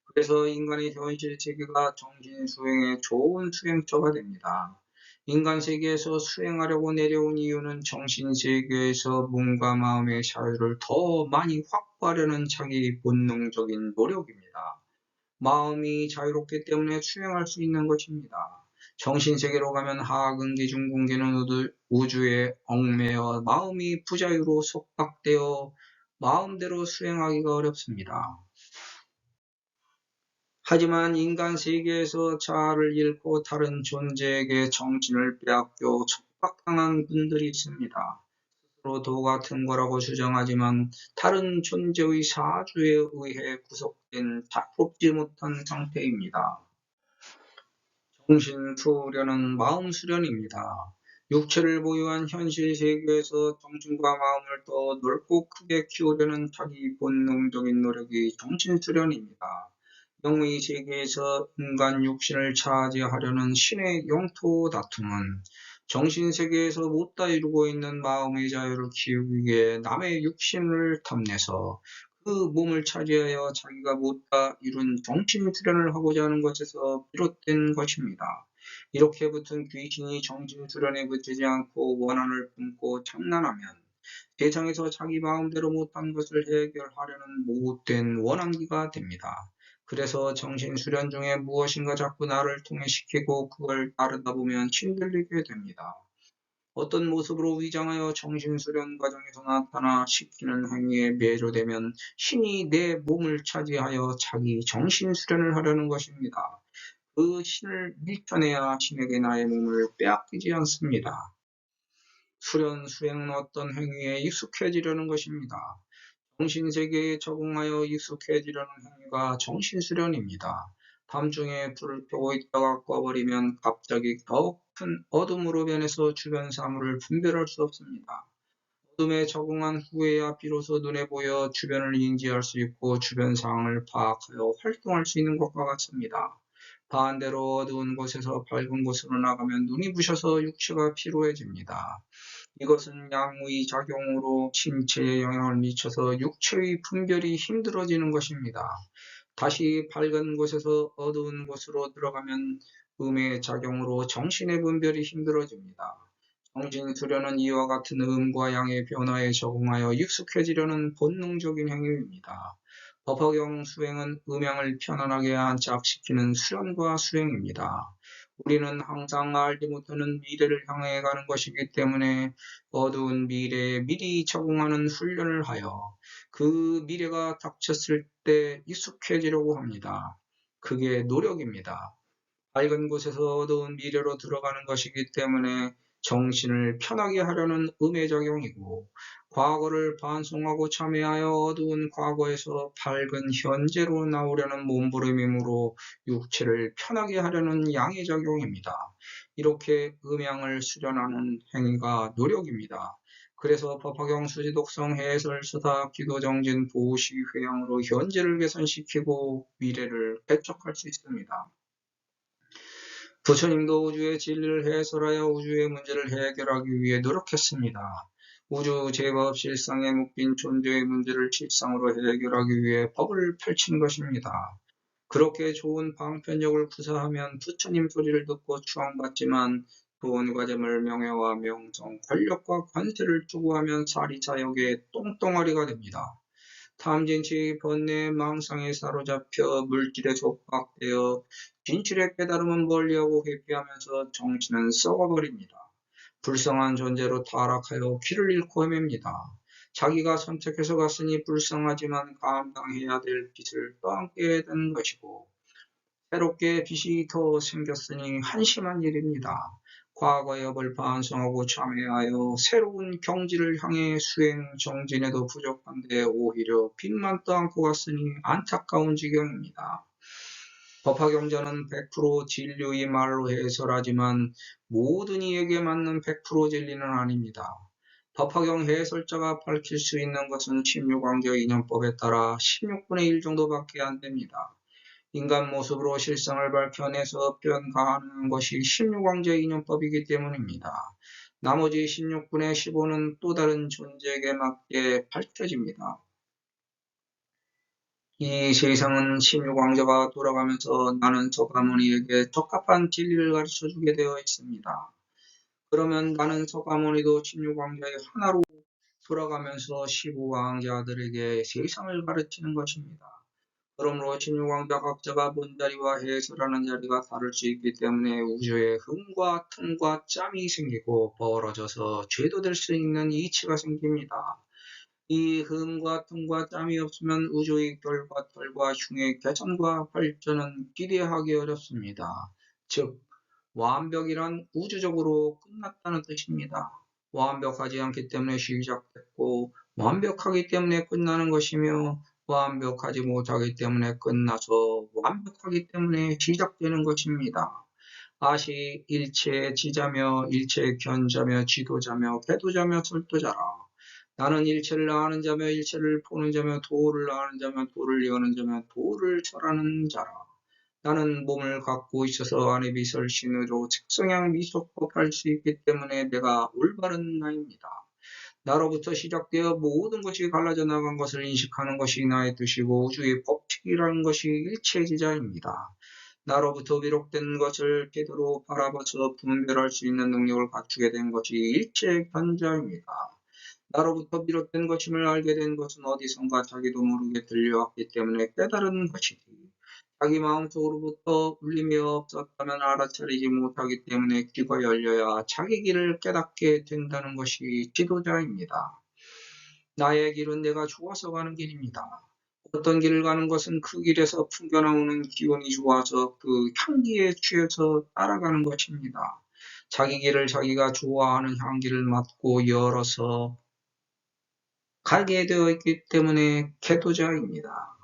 그래서 인간의 현실 세계가 정신 수행의 좋은 수행처가 됩니다. 인간 세계에서 수행하려고 내려온 이유는 정신 세계에서 몸과 마음의 자유를 더 많이 확보하려는 자기 본능적인 노력입니다. 마음이 자유롭기 때문에 수행할 수 있는 것입니다. 정신세계로 가면 하근기, 중근기는 우주에 얽매여 마음이 부자유로 속박되어 마음대로 수행하기가 어렵습니다. 하지만 인간 세계에서 자아를 잃고 다른 존재에게 정신을 빼앗겨 촉박당한 분들이 있습니다. 스스로 도 같은 거라고 주장하지만 다른 존재의 사주에 의해 구속된 자유롭지 못한 상태입니다. 정신 수련은 마음 수련입니다. 육체를 보유한 현실 세계에서 정신과 마음을 더 넓고 크게 키우려는 자기 본능적인 노력이 정신 수련입니다. 영의 세계에서 인간 육신을 차지하려는 신의 영토 다툼은 정신 세계에서 못다 이루고 있는 마음의 자유를 키우기 위해 남의 육신을 탐내서 그 몸을 차지하여 자기가 못다 이룬 정신 수련을 하고자 하는 것에서 비롯된 것입니다. 이렇게 붙은 귀신이 정신 수련에 그치지 않고 원한을 품고 장난하면 세상에서 자기 마음대로 못한 것을 해결하려는 못된 원한기가 됩니다. 그래서 정신 수련 중에 무엇인가 자꾸 나를 통해시키고 그걸 따르다 보면 힘들리게 됩니다. 어떤 모습으로 위장하여 정신수련 과정에서 나타나 시키는 행위에 매료되면 신이 내 몸을 차지하여 자기 정신수련을 하려는 것입니다. 그 신을 밀쳐내야 신에게 나의 몸을 빼앗기지 않습니다. 수련 수행은 어떤 행위에 익숙해지려는 것입니다. 정신세계에 적응하여 익숙해지려는 행위가 정신수련입니다. 밤중에 불을 켜고 있다가 꺼버리면 갑자기 더욱 큰 어둠으로 변해서 주변 사물을 분별할 수 없습니다. 어둠에 적응한 후에야 비로소 눈에 보여 주변을 인지할 수 있고 주변 상황을 파악하여 활동할 수 있는 것과 같습니다. 반대로 어두운 곳에서 밝은 곳으로 나가면 눈이 부셔서 육체가 피로해집니다. 이것은 양의 작용으로 신체에 영향을 미쳐서 육체의 분별이 힘들어지는 것입니다. 다시 밝은 곳에서 어두운 곳으로 들어가면 음의 작용으로 정신의 분별이 힘들어집니다. 정신 수련은 이와 같은 음과 양의 변화에 적응하여 익숙해지려는 본능적인 행위입니다. 법화경 수행은 음양을 편안하게 안착시키는 수련과 수행입니다. 우리는 항상 알지 못하는 미래를 향해 가는 것이기 때문에 어두운 미래에 미리 적응하는 훈련을 하여 그 미래가 닥쳤을 때 익숙해지려고 합니다. 그게 노력입니다. 밝은 곳에서 어두운 미래로 들어가는 것이기 때문에 정신을 편하게 하려는 음의 작용이고, 과거를 반송하고 참회하여 어두운 과거에서 밝은 현재로 나오려는 몸부림이므로 육체를 편하게 하려는 양의 작용입니다. 이렇게 음양을 수련하는 행위가 노력입니다. 그래서 법화경 수지독성 해설 수다 기도정진 보시 회양으로 현재를 개선시키고 미래를 개척할 수 있습니다. 부처님도 우주의 진리를 해설하여 우주의 문제를 해결하기 위해 노력했습니다. 우주 제법 실상에 묶인 존재의 문제를 실상으로 해결하기 위해 법을 펼친 것입니다. 그렇게 좋은 방편력을 구사하면 부처님 소리를 듣고 추앙받지만 돈, 과점을 명예와 명성, 권력과 권세를 추구하면 사리사욕의 똥덩어리가 됩니다. 탐진치 번뇌 망상에 사로잡혀 물질에 속박되어 진실의 깨달음은 멀리하고 회피하면서 정신은 썩어버립니다. 불성한 존재로 타락하여 길을 잃고 헤맵니다. 자기가 선택해서 갔으니 불쌍하지만 감당해야 될 빚을 떠안게 된 것이고, 새롭게 빚이 더 생겼으니 한심한 일입니다. 과거의 업을 반성하고 참회하여 새로운 경지를 향해 수행 정진에도 부족한데 오히려 빚만 떠안고 갔으니 안타까운 지경입니다. 법화경전은 100% 진리의 말로 해설하지만 모든 이에게 맞는 100% 진리는 아닙니다. 법화경 해설자가 밝힐 수 있는 것은 16왕조 인연법에 따라 16분의 1 정도밖에 안 됩니다. 인간 모습으로 실상을 밝혀내서 표현 가능한 것이 16왕조 인연법이기 때문입니다. 나머지 16분의 15는 또 다른 존재에게 맞게 밝혀집니다. 이 세상은 16왕조가 돌아가면서 나는 서가모니에게 적합한 진리를 가르쳐주게 되어 있습니다. 그러면 나는 서가모니도 16왕조의 하나로 돌아가면서 15왕자들에게 세상을 가르치는 것입니다. 그러므로 16왕자 각자가 본 자리와 해설하는 자리가 다를 수 있기 때문에 우주에 흠과 틈과 짬이 생기고 벌어져서 죄도 될 수 있는 이치가 생깁니다. 이 흠과 틈과 짬이 없으면 우주의 결과 털과 흉의 개선과 발전은 기대하기 어렵습니다. 즉, 완벽이란 우주적으로 끝났다는 뜻입니다. 완벽하지 않기 때문에 시작됐고, 완벽하기 때문에 끝나는 것이며, 완벽하지 못하기 때문에 끝나서 완벽하기 때문에 시작되는 것입니다. 아시 일체의 지자며 일체의 견자며 지도자며 계도자며 설도자라. 나는 일체를 아는 자며 일체를 보는 자며 도를 아는 자며 도를 이어는 자며 도를 절하는 자라. 나는 몸을 갖고 있어서 안에 빛을 신으로 색성향 미소법할 수 있기 때문에 내가 올바른 나입니다. 나로부터 시작되어 모든 것이 갈라져 나간 것을 인식하는 것이 나의 뜻이고 우주의 법칙이라는 것이 일체지자입니다. 나로부터 비롯된 것을 제대로 바라봐서 분별할 수 있는 능력을 갖추게 된 것이 일체견자입니다. 나로부터 비롯된 것임을 알게 된 것은 어디선가 자기도 모르게 들려왔기 때문에 깨달은 것이지. 자기 마음속으로부터 울림이 없었다면 알아차리지 못하기 때문에 귀가 열려야 자기 길을 깨닫게 된다는 것이 지도자입니다. 나의 길은 내가 좋아서 가는 길입니다. 어떤 길을 가는 것은 그 길에서 풍겨나오는 기운이 좋아서 그 향기에 취해서 따라가는 것입니다. 자기 길을 자기가 좋아하는 향기를 맡고 열어서 가게 되어 있기 때문에 계도자입니다.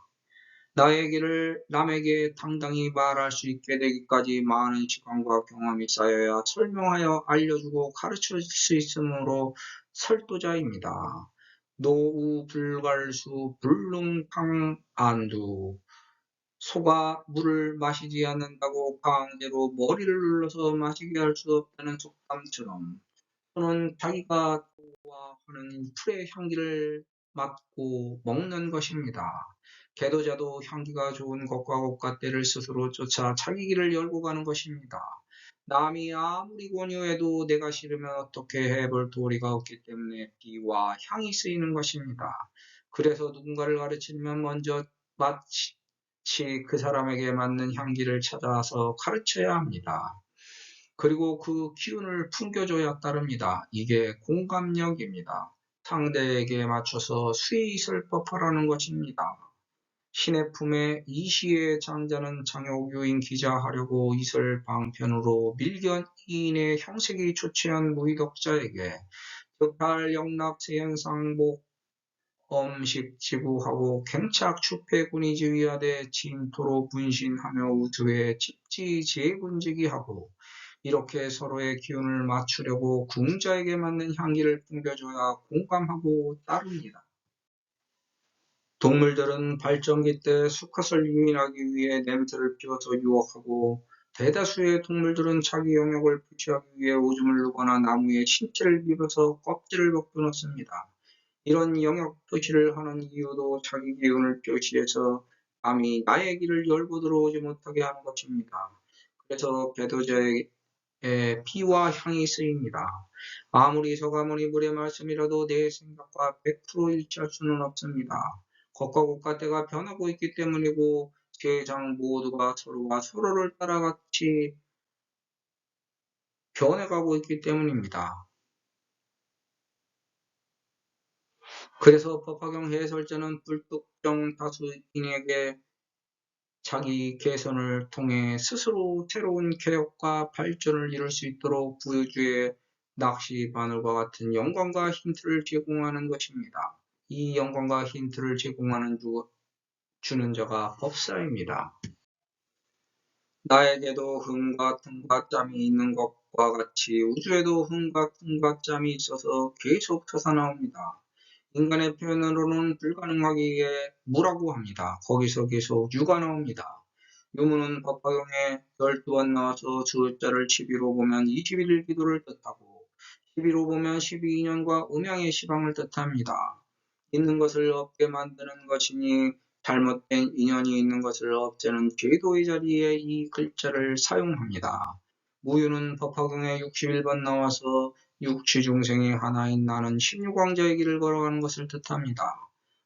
나의 길을 남에게 당당히 말할 수 있게 되기까지 많은 시간과 경험이 쌓여야 설명하여 알려주고 가르칠 수 있으므로 설도자입니다. 노우 불갈수 불능탕안두. 소가 물을 마시지 않는다고 강제로 머리를 눌러서 마시게 할 수 없다는 속담처럼 소는 자기가 좋아하는 풀의 향기를 맡고 먹는 것입니다. 계도자도 향기가 좋은 것과 옷갓대를 스스로 쫓아 자기 길을 열고 가는 것입니다. 남이 아무리 권유해도 내가 싫으면 어떻게 해볼 도리가 없기 때문에 비와 향이 쓰이는 것입니다. 그래서 누군가를 가르치려면 먼저 마치 그 사람에게 맞는 향기를 찾아서 가르쳐야 합니다. 그리고 그 기운을 풍겨줘야 따릅니다. 이게 공감력입니다. 상대에게 맞춰서 스윗을 법하라는 것입니다. 신의 품에 이시의 장자는 장혁유인 기자하려고 이슬 방편으로 밀견이인의 형색이 초췌한 무의덕자에게 득할 영락 세현상복 엄식지구하고 갱착 추패군이 지휘하되 진토로 분신하며 우트에 집지제군지기하고 이렇게 서로의 기운을 맞추려고 궁자에게 맞는 향기를 풍겨줘야 공감하고 따릅니다. 동물들은 발정기 때 수컷을 유인하기 위해 냄새를 피워서 유혹하고 대다수의 동물들은 자기 영역을 표시하기 위해 오줌을 누거나 나무에 신체를 비벼서 껍질을 벗겨놓습니다. 이런 영역 표시를 하는 이유도 자기 기운을 표시해서 남이 나의 길을 열고 들어오지 못하게 하는 것입니다. 그래서 배도자의 피와 향이 쓰입니다. 아무리 서가모니 물의 말씀이라도 내 생각과 100% 일치할 수는 없습니다. 것과 국가때가 변하고 있기 때문이고 세상 모두가 서로가 서로를 따라 같이 변해가고 있기 때문입니다. 그래서 법화경 해설자는 불특정 다수인에게 자기 개선을 통해 스스로 새로운 개혁과 발전을 이룰 수 있도록 구유주의 낚시 바늘과 같은 영광과 힌트를 제공하는 것입니다. 이 영광과 힌트를 제공하는 주는 자가 법사입니다. 나에게도 흠과 틈과 짬이 있는 것과 같이 우주에도 흠과 틈과 짬이 있어서 계속 솟아나옵니다. 인간의 표현으로는 불가능하기에 무라고 합니다. 거기서 계속 유가 나옵니다. 유무는 법화경에 12번 나와서 숫자를 12로 보면 21일 기도를 뜻하고 12로 보면 12인연과 음양의 시방을 뜻합니다. 있는 것을 없게 만드는 것이니 잘못된 인연이 있는 것을 없애는 궤도의 자리에 이 글자를 사용합니다. 무유는 법화경에 61번 나와서 육취중생이 하나인 나는 16왕자의 길을 걸어가는 것을 뜻합니다.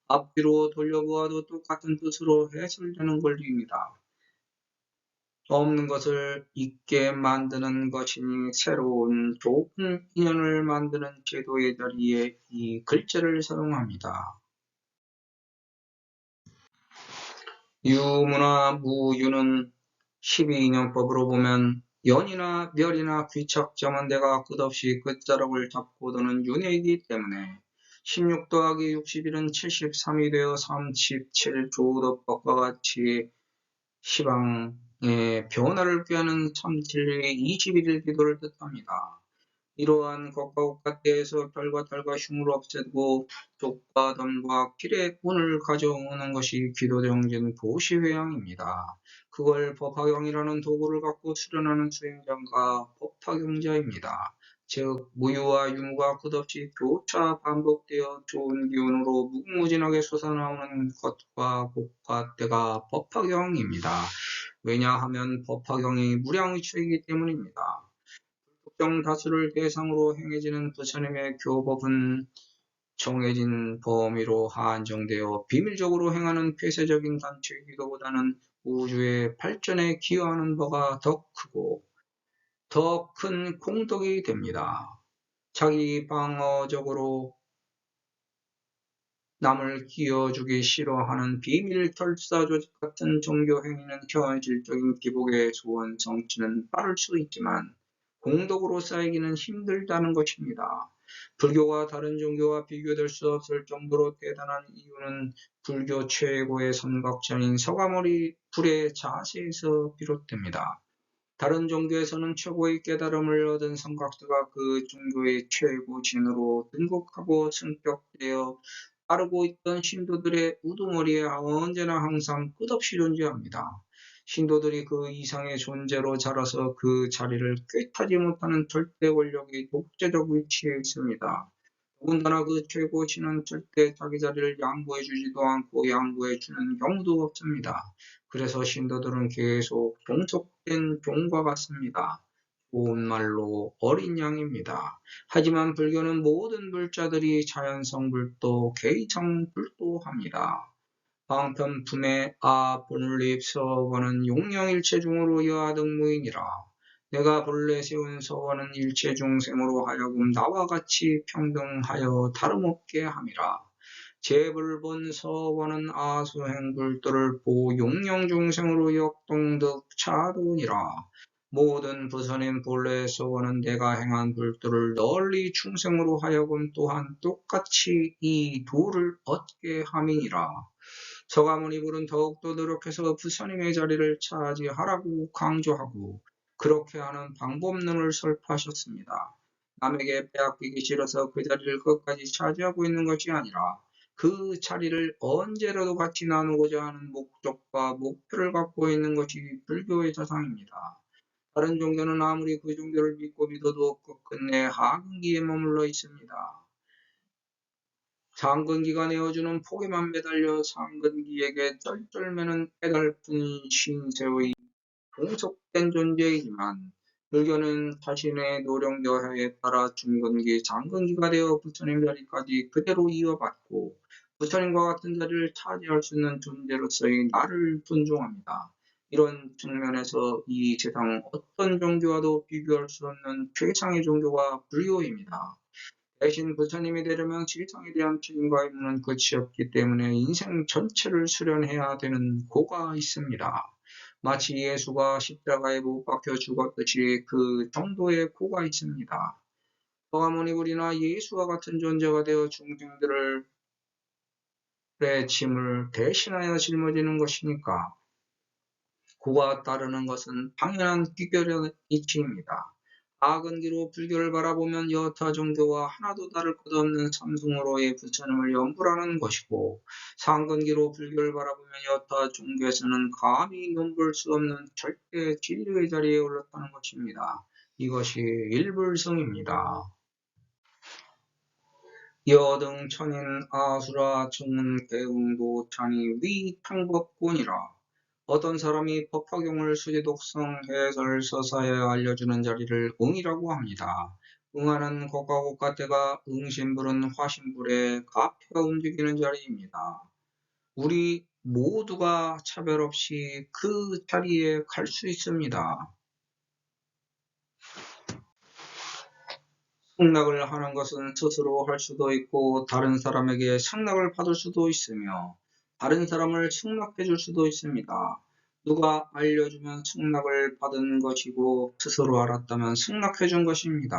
앞뒤로 돌려보아도 똑같은 뜻으로 해설되는 권리입니다. 없는 것을 있게 만드는 것이니 새로운 좋은 인연을 만드는 제도의 자리에 이 글자를 사용합니다. 유무나 무유는 12인연법으로 보면 연이나 멸이나 귀착점은 내가 끝없이 끝자락을 잡고 도는 윤회이기 때문에 16 더하기 61은 73이 되어 37조도법과 같이 시방의 변화를 꾀하는 참진리의 21일 기도를 뜻합니다. 이러한 것과 국가때에서 별과 달과 흉을 없애고 족과 덤과 길의 운을 가져오는 것이 기도정진 보시회양입니다. 그걸 법화경이라는 도구를 갖고 수련하는 수행자가 법화경자입니다. 즉 무유와 유무가 끝없이 교차 반복되어 좋은 기운으로 무궁무진하게 솟아나오는 것과 국가때가 법화경입니다. 왜냐하면 법화경이 무량의초이기 때문입니다. 특정 다수를 대상으로 행해지는 부처님의 교법은 정해진 범위로 한정되어 비밀적으로 행하는 폐쇄적인 단체의 기도보다는 우주의 발전에 기여하는 바가 더 크고 더 큰 공덕이 됩니다. 자기 방어적으로 남을 끼워주기 싫어하는 비밀 결사 조직 같은 종교 행위는 현실적인 기복의 소원 성취는 빠를 수 있지만 공덕으로 쌓이기는 힘들다는 것입니다. 불교가 다른 종교와 비교될 수 없을 정도로 대단한 이유는 불교 최고의 선각자인 서가모니 불의 자세에서 비롯됩니다. 다른 종교에서는 최고의 깨달음을 얻은 선각자가 그 종교의 최고 진으로 등극하고 승격되어 따르고 있던 신도들의 우두머리에 언제나 항상 끝없이 존재합니다. 신도들이 그 이상의 존재로 자라서 그 자리를 꿰타지 못하는 절대 권력이 독재적 위치에 있습니다. 더군다나 그 최고 신은 절대 자기 자리를 양보해 주지도 않고 양보해 주는 경우도 없습니다. 그래서 신도들은 계속 종속된 종과 같습니다. 좋은 말로 어린 양입니다. 하지만 불교는 모든 불자들이 자연성 불도, 개의성 불도합니다. 방편 품에 본립 서원은 용령일체 중으로 여하등무이니라. 내가 본래 세운 서원은 일체 중생으로 하여금 나와 같이 평등하여 다름없게 함이라. 제불본 서원은 아수행불도를 보 용령중생으로 역동득 차도니라. 모든 부처님 본래 서원은 내가 행한 불도를 널리 충생으로 하여금 또한 똑같이 이 도를 얻게 함이니라. 서가모니불은 더욱더 노력해서 부처님의 자리를 차지하라고 강조하고 그렇게 하는 방법론을 설파하셨습니다. 남에게 빼앗기기 싫어서 그 자리를 끝까지 차지하고 있는 것이 아니라 그 자리를 언제라도 같이 나누고자 하는 목적과 목표를 갖고 있는 것이 불교의 자상입니다. 다른 종교는 아무리 그 종교를 믿고 믿어도 끝끝내 하근기에 머물러 있습니다. 상근기가 내어주는 포기만 매달려 상근기에게 쩔쩔매는 깨달픈 신세의 종속된 존재이지만 불교는 자신의 노력 여하에 따라 중근기, 장근기가 되어 부처님 자리까지 그대로 이어받고 부처님과 같은 자리를 차지할 수 있는 존재로서의 나를 존중합니다. 이런 측면에서 이 세상 어떤 종교와도 비교할 수 없는 최상의 종교가 불교입니다. 대신 부처님이 되려면 실상에 대한 책임과 의무는 끝이 없기 때문에 인생 전체를 수련해야 되는 고가 있습니다. 마치 예수가 십자가에 못 박혀 죽었듯이 그 정도의 고가 있습니다. 서가모니불이나 예수와 같은 존재가 되어 중생들의 짐을 대신하여 짊어지는 것이니까 그와 따르는 것은 당연한 귀결의 이치입니다. 하근기로 불교를 바라보면 여타 종교와 하나도 다를 것 없는 삼승으로의 부처님을 염불하는 것이고 상근기로 불교를 바라보면 여타 종교에서는 감히 넘볼 수 없는 절대 진리의 자리에 올랐다는 것입니다. 이것이 일불성입니다. 여등 천인 아수라 청은 대웅도 찬이 위탕법군이라. 어떤 사람이 법화경을 수지독성 해설 서사에 알려주는 자리를 응이라고 합니다. 응하는 곡과 때가 응신불은 화신불의 가표가 움직이는 자리입니다. 우리 모두가 차별 없이 그 자리에 갈 수 있습니다. 승낙을 하는 것은 스스로 할 수도 있고 다른 사람에게 승낙을 받을 수도 있으며 다른 사람을 승낙해 줄 수도 있습니다. 누가 알려주면 승낙을 받은 것이고 스스로 알았다면 승낙해 준 것입니다.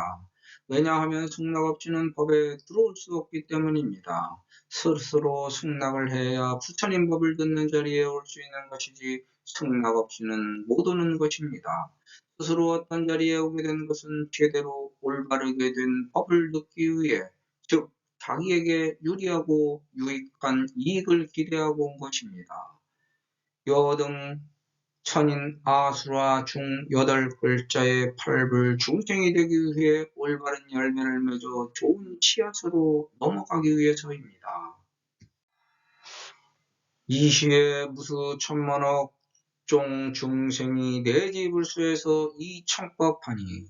왜냐하면 승낙 없이는 법에 들어올 수 없기 때문입니다. 스스로 승낙을 해야 부처님 법을 듣는 자리에 올 수 있는 것이지 승낙 없이는 못 오는 것입니다. 스스로 어떤 자리에 오게 된 것은 제대로 올바르게 된 법을 듣기 위해, 즉 자기에게 유리하고 유익한 이익을 기대하고 온 것입니다. 여등 천인 아수라 중 8글자의 팔불 중생이 되기 위해 올바른 열매를 맺어 좋은 씨앗으로 넘어가기 위해서입니다. 이 시에 무수 천만억 종 중생이 내지불수에서 이 청법하니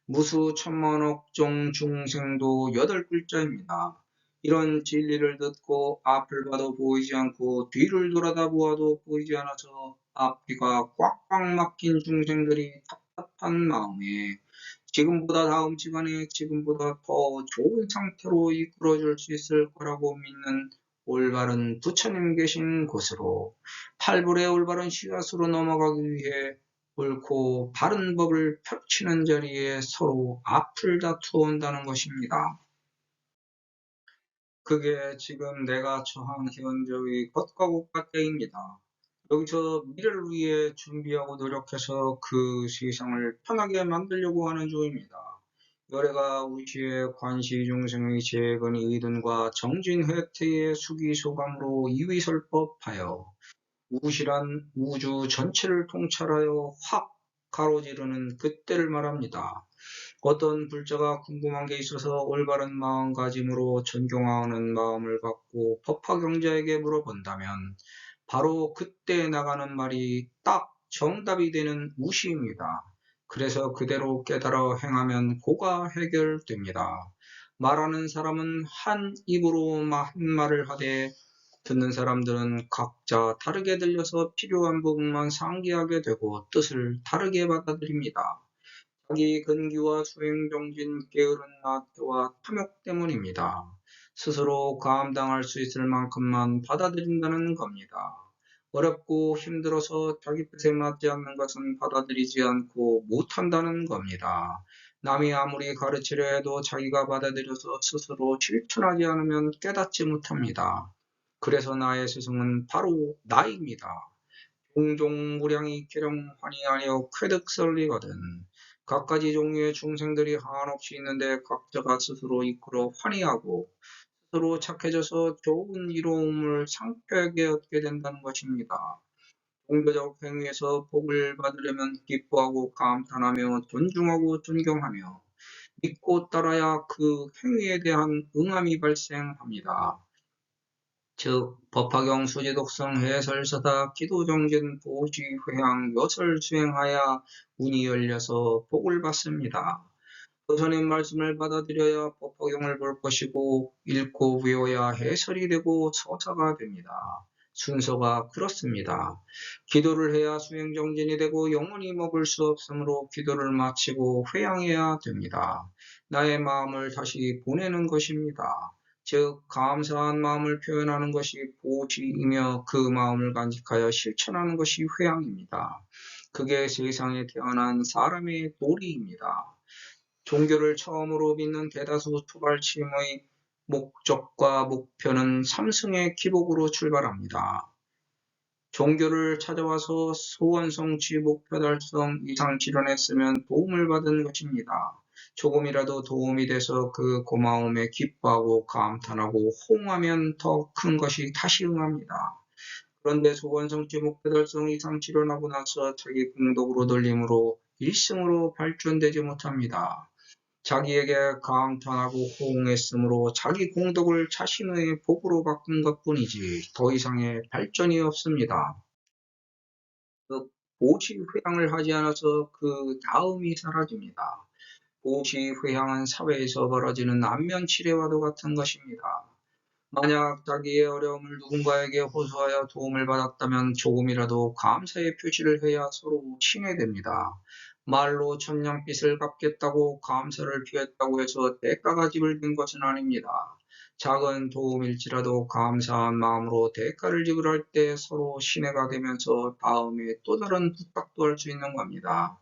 무수 천만억 종 중생도 8글자입니다. 이런 진리를 듣고 앞을 봐도 보이지 않고 뒤를 돌아다 보아도 보이지 않아서 앞뒤가 꽉꽉 막힌 중생들이 답답한 마음에 지금보다 다음 시간에 지금보다 더 좋은 상태로 이끌어줄 수 있을 거라고 믿는 올바른 부처님 계신 곳으로 팔불의 올바른 씨앗으로 넘어가기 위해 옳고 바른 법을 펼치는 자리에 서로 앞을 다투어 온다는 것입니다. 그게 지금 내가 처한 현재의 것과 국가때입니다. 여기서 미래를 위해 준비하고 노력해서 그 세상을 편하게 만들려고 하는 중입니다. 열애가 우시의 관시중생의 재근 이든과 정진회태의 수기소감으로 이위설법하여 우시란 우주 전체를 통찰하여 확 가로지르는 그때를 말합니다. 어떤 불자가 궁금한 게 있어서 올바른 마음가짐으로 존경하는 마음을 갖고 법화경자에게 물어본다면 바로 그때 나가는 말이 딱 정답이 되는 우시입니다. 그래서 그대로 깨달아 행하면 고가 해결됩니다. 말하는 사람은 한 입으로 한 말을 하되 듣는 사람들은 각자 다르게 들려서 필요한 부분만 상기하게 되고 뜻을 다르게 받아들입니다. 자기 근기와 수행정진, 게으른 나태와 탐욕 때문입니다. 스스로 감당할 수 있을 만큼만 받아들인다는 겁니다. 어렵고 힘들어서 자기 뜻에 맞지 않는 것은 받아들이지 않고 못한다는 겁니다. 남이 아무리 가르치려 해도 자기가 받아들여서 스스로 실천하지 않으면 깨닫지 못합니다. 그래서 나의 스승은 바로 나입니다. 종종 무량이 계령환이 아니요 쾌득설리거든. 갖가지 종류의 중생들이 한없이 있는데 각자가 스스로 이끌어 환희하고 스스로 착해져서 좋은 이로움을 상쾌하게 얻게 된다는 것입니다. 종교적 행위에서 복을 받으려면 기뻐하고 감탄하며 존중하고 존경하며 믿고 따라야 그 행위에 대한 응함이 발생합니다. 즉 법화경 수지독성 해설서다 기도정진 보시 회향 요설 수행하여 운이 열려서 복을 받습니다. 조선의 말씀을 받아들여야 법화경을 볼 것이고 읽고 외워야 해설이 되고 서사가 됩니다. 순서가 그렇습니다. 기도를 해야 수행정진이 되고 영원히 먹을 수 없으므로 기도를 마치고 회향해야 됩니다. 나의 마음을 다시 보내는 것입니다. 즉 감사한 마음을 표현하는 것이 보시이며 그 마음을 간직하여 실천하는 것이 회향입니다. 그게 세상에 태어난 사람의 도리입니다. 종교를 처음으로 믿는 대다수 투발침의 목적과 목표는 삼승의 기복으로 출발합니다. 종교를 찾아와서 소원성취 목표 달성 이상 실현했으면 도움을 받은 것입니다. 조금이라도 도움이 돼서 그 고마움에 기뻐하고 감탄하고 호응하면 더 큰 것이 다시 응합니다. 그런데 소원성취 목표 달성 이상 실현하고 나서 자기 공덕으로 돌림으로 일승으로 발전되지 못합니다. 자기에게 감탄하고 호응했으므로 자기 공덕을 자신의 복으로 바꾼 것뿐이지 더 이상의 발전이 없습니다. 그 보시 회향을 하지 않아서 그 다음이 사라집니다. 보시 회향은 사회에서 벌어지는 안면치레와도 같은 것입니다. 만약 자기의 어려움을 누군가에게 호소하여 도움을 받았다면 조금이라도 감사의 표시를 해야 서로 친해됩니다. 말로 천냥빚을 갚겠다고 감사를 표했다고 해서 대가가 지불된 것은 아닙니다. 작은 도움일지라도 감사한 마음으로 대가를 지불할 때 서로 신뢰가 되면서 다음에 또 다른 부탁도 할 수 있는 겁니다.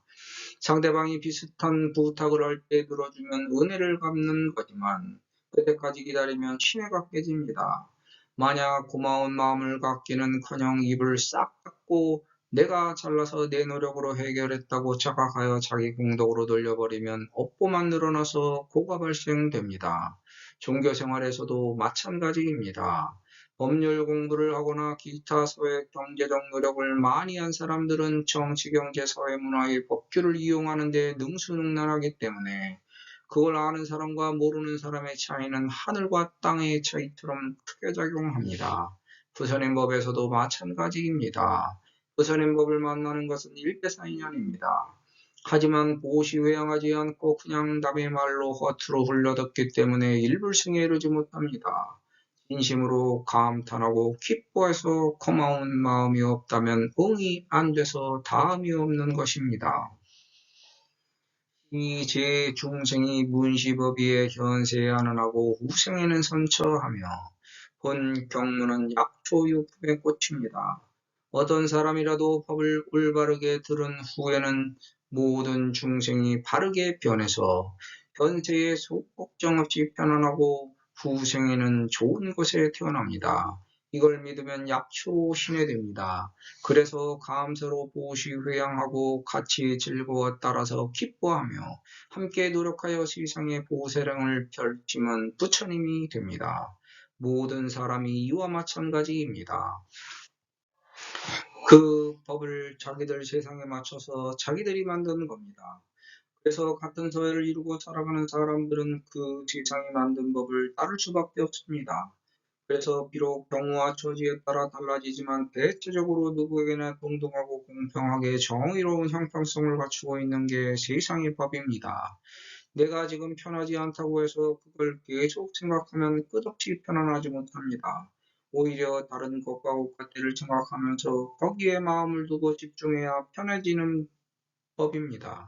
상대방이 비슷한 부탁을 할 때 들어주면 은혜를 갚는 거지만 그때까지 기다리면 신뢰가 깨집니다. 만약 고마운 마음을 갖기는커녕 입을 싹 닫고 내가 잘나서 내 노력으로 해결했다고 착각하여 자기 공덕으로 돌려버리면 업보만 늘어나서 고가 발생됩니다. 종교 생활에서도 마찬가지입니다. 법률 공부를 하거나 기타 사회 경제적 노력을 많이 한 사람들은 정치, 경제, 사회, 문화의 법규를 이용하는 데 능수능란하기 때문에 그걸 아는 사람과 모르는 사람의 차이는 하늘과 땅의 차이처럼 크게 작용합니다. 부처님 법에서도 마찬가지입니다. 부처님 법을 만나는 것은 일대사인연입니다. 하지만 보시회양하지 않고 그냥 남의 말로 허투루 흘려듣기 때문에 일불승에 이르지 못합니다. 진심으로 감탄하고 기뻐해서 고마운 마음이 없다면 응이 안 돼서 다음이 없는 것입니다. 이 제 중생이 문시법위에 현세에 안언하고 후생에는 선처하며 본 경문은 약초유품의 꽃입니다. 어떤 사람이라도 법을 올바르게 들은 후에는 모든 중생이 바르게 변해서 현세에 속걱정 없이 편안하고 후생에는 좋은 곳에 태어납니다. 이걸 믿으면 약초 신뢰됩니다. 그래서 감사로 보시 회양하고 같이 즐거워 따라서 기뻐하며 함께 노력하여 세상의 보세령을 펼치면 부처님이 됩니다. 모든 사람이 이와 마찬가지입니다. 그 법을 자기들 세상에 맞춰서 자기들이 만드는 겁니다. 그래서 같은 사회를 이루고 살아가는 사람들은 그 세상이 만든 법을 따를 수밖에 없습니다. 그래서 비록 경우와 처지에 따라 달라지지만 대체적으로 누구에게나 동등하고 공평하게 정의로운 형평성을 갖추고 있는 게 세상의 법입니다. 내가 지금 편하지 않다고 해서 그걸 계속 생각하면 끝없이 편안하지 못합니다. 오히려 다른 것과 것들을 생각하면서 거기에 마음을 두고 집중해야 편해지는 법입니다.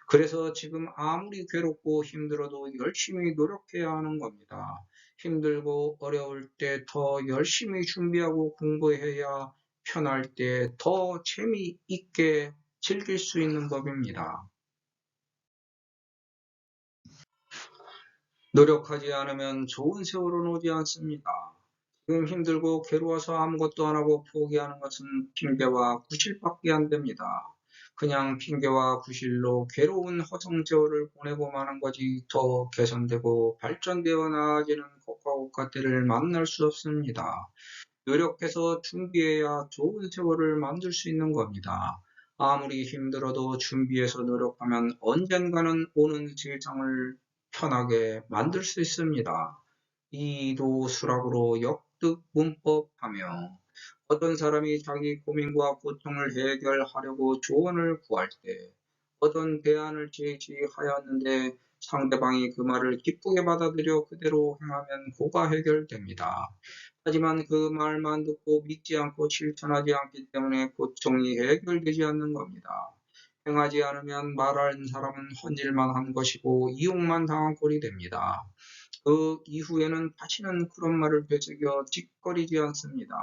그래서 지금 아무리 괴롭고 힘들어도 열심히 노력해야 하는 겁니다. 힘들고 어려울 때 더 열심히 준비하고 공부해야 편할 때 더 재미있게 즐길 수 있는 법입니다. 노력하지 않으면 좋은 세월은 오지 않습니다. 지금 힘들고 괴로워서 아무것도 안 하고 포기하는 것은 핑계와 구실밖에 안 됩니다. 그냥 핑계와 구실로 괴로운 허송세월을 보내고 마는 것이 더 개선되고 발전되어 나아지는 것과 것들을 만날 수 없습니다. 노력해서 준비해야 좋은 세월을 만들 수 있는 겁니다. 아무리 힘들어도 준비해서 노력하면 언젠가는 오는 세상을 편하게 만들 수 있습니다. 이도 수락으로 역득 문법하며 어떤 사람이 자기 고민과 고통을 해결하려고 조언을 구할 때 어떤 대안을 제시하였는데 상대방이 그 말을 기쁘게 받아들여 그대로 행하면 고가 해결됩니다. 하지만 그 말만 듣고 믿지 않고 실천하지 않기 때문에 고통이 해결되지 않는 겁니다. 행하지 않으면 말하는 사람은 헛일만 한 것이고 이용만 당한 꼴이 됩니다. 그 이후에는 다시는 그런 말을 되새겨 짓거리지 않습니다.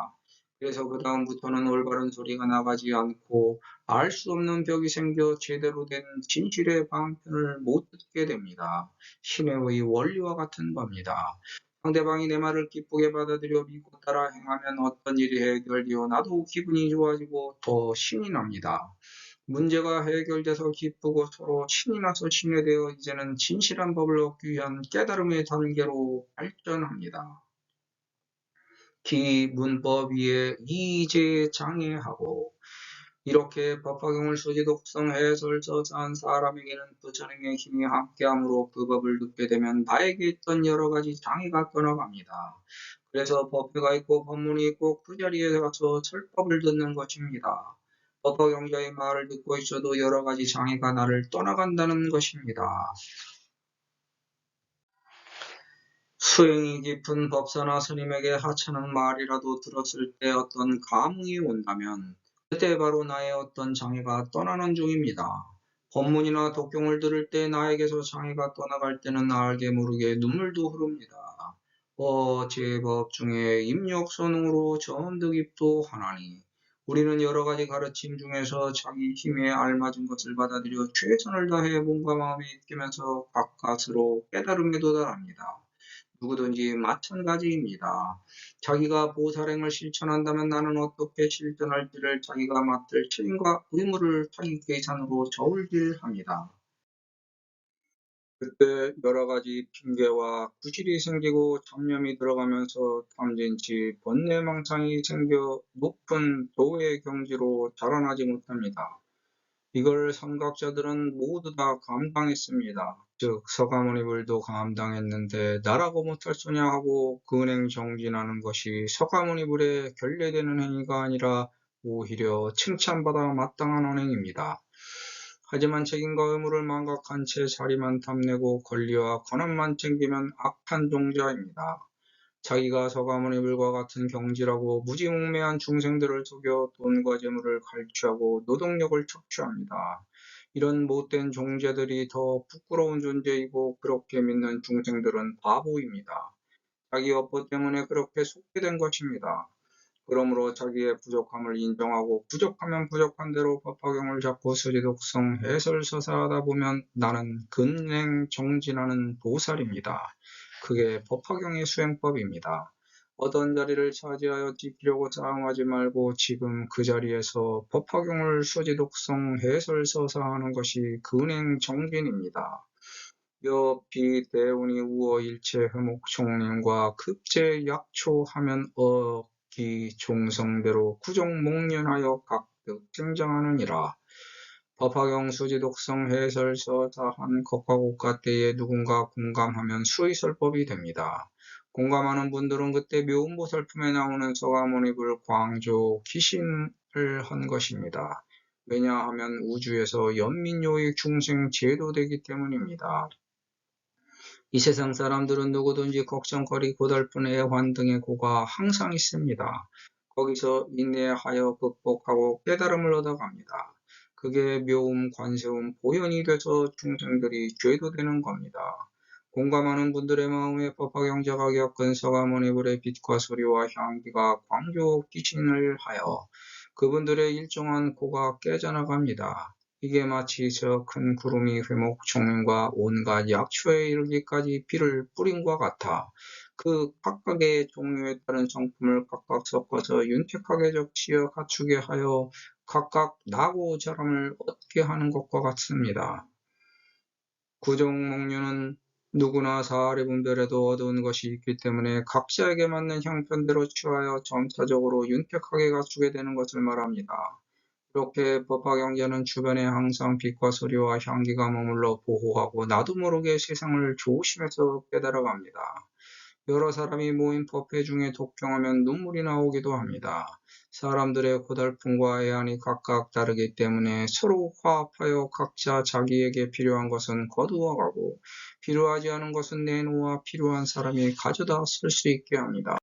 그래서 그 다음부터는 올바른 소리가 나가지 않고 알 수 없는 벽이 생겨 제대로 된 진실의 방편을 못 듣게 됩니다. 신의 원리와 같은 겁니다. 상대방이 내 말을 기쁘게 받아들여 믿고 따라 행하면 어떤 일이 해결되어 나도 기분이 좋아지고 더 신이 납니다. 문제가 해결돼서 기쁘고 서로 신이 나서 신뢰되어 이제는 진실한 법을 얻기 위한 깨달음의 단계로 발전합니다. 기 문법 위에 이제 장애하고 이렇게 법화경을 수지 독성 해설 저자한 사람에게는 부처님의 힘이 함께함으로 그 법을 듣게 되면 나에게 있던 여러 가지 장애가 떠나갑니다. 그래서 법회가 있고 법문이 있고 그 자리에 가서 철법을 듣는 것입니다. 법화경자의 말을 듣고 있어도 여러 가지 장애가 나를 떠나간다는 것입니다. 수행이 깊은 법사나 스님에게 하찮은 말이라도 들었을 때 어떤 감흥이 온다면 그때 바로 나의 어떤 장애가 떠나는 중입니다. 법문이나 독경을 들을 때 나에게서 장애가 떠나갈 때는 알게 모르게 눈물도 흐릅니다. 제법 중에 입력선응으로 전득입도 하나니 우리는 여러 가지 가르침 중에서 자기 힘에 알맞은 것을 받아들여 최선을 다해 몸과 마음에 익히면서 가까스로 깨달음에 도달합니다. 누구든지 마찬가지입니다. 자기가 보살행을 실천한다면 나는 어떻게 실천할지를 자기가 맡을 책임과 의무를 자기 계산으로 저울질합니다. 그때 여러 가지 핑계와 구실이 생기고 잡념이 들어가면서 탐진치 번뇌망상이 생겨 높은 도의 경지로 자라나지 못합니다. 이걸 삼각자들은 모두 다 감당했습니다. 즉 서가모니불도 감당했는데 나라고 못할 소냐 하고 근행 정진하는 것이 서가모니불에 결례되는 행위가 아니라 오히려 칭찬받아 마땅한 언행입니다. 하지만 책임과 의무를 망각한 채 자리만 탐내고 권리와 권한만 챙기면 악한 종자입니다. 자기가 서가모니불과 같은 경지라고 무지몽매한 중생들을 속여 돈과 재물을 갈취하고 노동력을 척취합니다. 이런 못된 종자들이 더 부끄러운 존재이고 그렇게 믿는 중생들은 바보입니다. 자기 업보 때문에 그렇게 속게 된 것입니다. 그러므로 자기의 부족함을 인정하고 부족하면 부족한 대로 법화경을 잡고 스리독성 해설서사하다 보면 나는 근행 정진하는 보살입니다. 그게 법화경의 수행법입니다. 어떤 자리를 차지하여 지키려고 싸움하지 말고 지금 그 자리에서 법화경을 수지독성 해설서사하는 것이 근행 정진입니다. 여비 대운이 우어 일체 흐목 총림과 급제 약초하면 기 종성대로 구종 목련하여 각득 증정하느니라. 법화경 수지독성 해설서사한 것과 고가 때에 누군가 공감하면 수의설법이 됩니다. 공감하는 분들은 그때 묘음보살품에 나오는 서가모니불 광조 기신을 한 것입니다. 왜냐하면 우주에서 연민요익 중생 제도되기 때문입니다. 이 세상 사람들은 누구든지 걱정거리, 고달픈 애환 등의 고가 항상 있습니다. 거기서 인내하여 극복하고 깨달음을 얻어갑니다. 그게 묘음, 관세음, 보현이 돼서 중생들이 죄도 되는 겁니다. 공감하는 분들의 마음에 법화경자가 겪은 서가모니불의 빛과 소리와 향기가 광교 기신을 하여 그분들의 일정한 고가 깨져나갑니다. 이게 마치 저 큰 구름이 회목 총명과 온갖 약초에 이르기까지 비를 뿌린과 같아 그 각각의 종류에 따른 성품을 각각 섞어서 윤택하게 적시어 갖추게 하여 각각 나고 자람을 얻게 하는 것과 같습니다. 구종목류는 누구나 사아리 분별에도 어두운 것이 있기 때문에 각자에게 맞는 형편대로 취하여 점차적으로 윤택하게 갖추게 되는 것을 말합니다. 이렇게 법화경자는 주변에 항상 빛과 소리와 향기가 머물러 보호하고 나도 모르게 세상을 조심해서 깨달아갑니다. 여러 사람이 모인 법회 중에 독경하면 눈물이 나오기도 합니다. 사람들의 고달픔과 애환이 각각 다르기 때문에 서로 화합하여 각자 자기에게 필요한 것은 거두어가고 필요하지 않은 것은 내놓아 필요한 사람이 가져다 쓸 수 있게 합니다.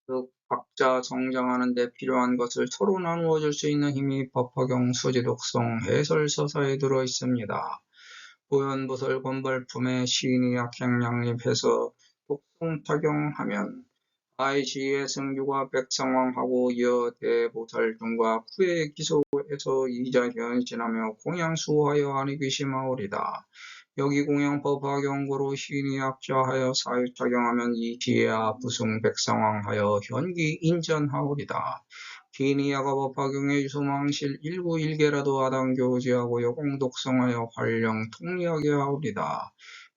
즉 각자 성장하는 데 필요한 것을 서로 나누어 줄 수 있는 힘이 법화경 수지독성 해설서사에 들어 있습니다. 보현보설 권발품에 시인이 약행양립해서 독성 착용하면 아이시의 승규가 백성왕하고 여대보살 등과 후에 기소해서 이자현신하며 공양수하여 안위귀심하오리다. 여기 공양법화경고로 시인이 약자하여 사유착용하면 이 기회야 부승 백성왕하여 현기 인전하오리다. 기니야가 법화경의 유소망실 일구 일개라도 아당교지하고 여공독성하여 활령 통리하게 하오리다.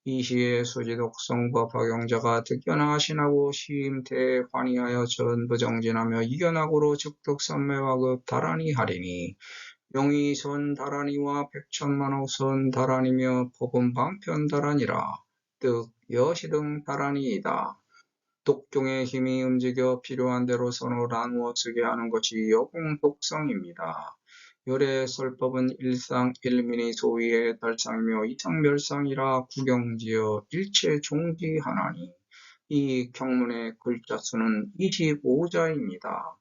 이 시에 수지독성 법화경자가 득견하신하고 시임태에 환희하여 전부정진하며 이견하고로 즉득선매와 급다란이 하리니 용이 선다란이와 백천만호 선다란이며 법음방편다란이라 즉 여시등 다란이이다. 독종의 힘이 움직여 필요한 대로 선을 나누어 쓰게 하는 것이 여공독성입니다. 열의 설법은 일상일민이 소위의 달상이며 이상멸상이라 구경지어 일체 종지하나니 이 경문의 글자 수는 25자입니다.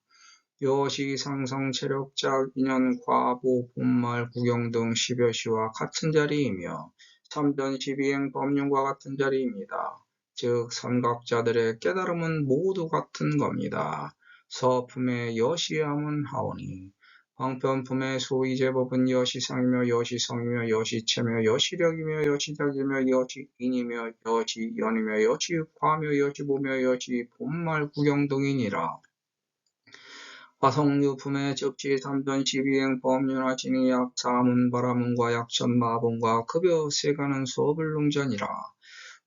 여시 상성 체력작 인연 과보 본말 구경 등 10여 시와 같은 자리이며 삼전 12행 법륜과 같은 자리입니다. 즉 선각자들의 깨달음은 모두 같은 겁니다. 서품의 여시함은 하오니 방편품의 소위제법은 여시상이며 여시성이며 여시체며 여시력이며 여시작이며 여시인이며 여시연이며 여시과며 여시보며 여시본말 구경 등이니라. 화성유품의 접지 삼전 12행 법륜화 진이약 사문 바라문과 약천 마본과 급여 세가는 수업을릉전이라.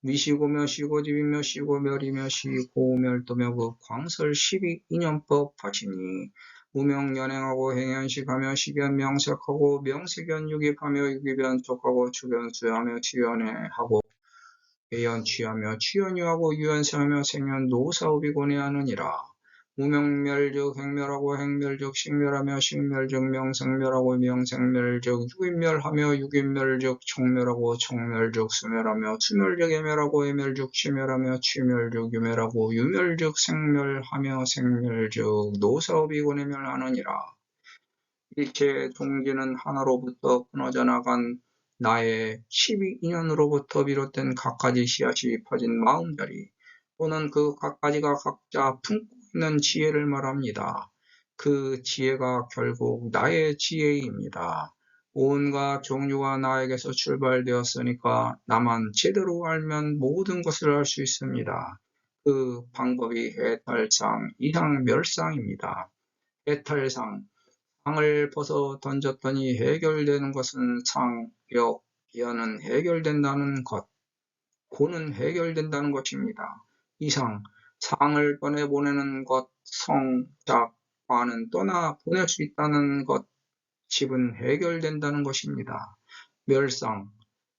미시고며 시고집이며 시고멸이며 시고멸도며 그 광설 12인연법 하시니 무명연행하고 행연식하며 식연 명색하고 명색연 유깁하며 유깁연 촉하고 추견 수하며 취연해하고 회연 취하며 취연유하고 유연세하며 생연 노사업이고내하느니라. 무명멸즉 행멸하고 행멸즉 식멸하며 식멸즉 명생멸하고 명생멸즉 유기멸하며 유기멸즉 총멸하고 총멸즉 수멸하며 수멸즉 애멸하고 애멸즉 취멸하며 취멸즉 유멸하고 유멸즉 생멸하며 생멸즉 노사업이고내멸하느니라. 일체 종지는 하나로부터 끊어져 나간 나의 12인연으로부터 비롯된 각가지 씨앗이 퍼진 마음자리 또는 그 각가지가 각자 품고 있는 지혜를 말합니다. 그 지혜가 결국 나의 지혜입니다. 온갖 종류가 나에게서 출발되었으니까 나만 제대로 알면 모든 것을 알 수 있습니다. 그 방법이 해탈상, 이상멸상입니다. 해탈상, 상을 벗어 던졌더니 해결되는 것은 상, 역, 연은 해결된다는 것, 고는 해결된다는 것입니다. 이상, 상을 떠내보내는 것, 성, 작, 과는 떠나 보낼 수 있다는 것, 집은 해결된다는 것입니다. 멸상,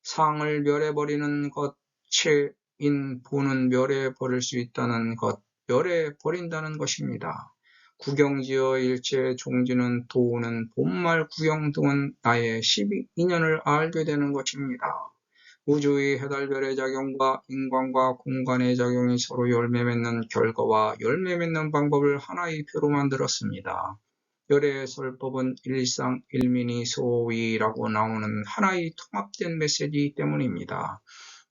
상을 멸해버리는 것, 체인, 보는 멸해버릴 수 있다는 것, 멸해버린다는 것입니다. 구경지어 일체 종지는 도는 본말 구경 등은 나의 12인연을 알게 되는 것입니다. 우주의 해달별의 작용과 인간과 공간의 작용이 서로 열매 맺는 결과와 열매 맺는 방법을 하나의 표로 만들었습니다. 열의 설법은 일상일민이 소위라고 나오는 하나의 통합된 메시지 때문입니다.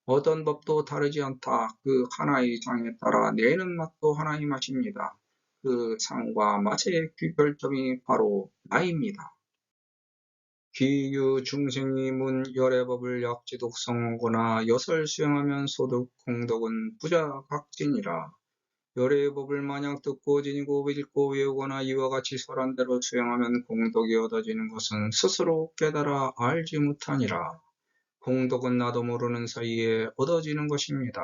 어떤 법도 다르지 않다. 그 하나의 상에 따라 내는 맛도 하나의 맛입니다. 그 상과 맛의 귀결점이 바로 나입니다. 기유 중생이 문 열의 법을 약지독성하거나 여설 수행하면 소득 공덕은 부자각진이라. 열의 법을 마냥 듣고 지니고 읽고 외우거나 이와 같이 설한 대로 수행하면 공덕이 얻어지는 것은 스스로 깨달아 알지 못하니라. 공덕은 나도 모르는 사이에 얻어지는 것입니다.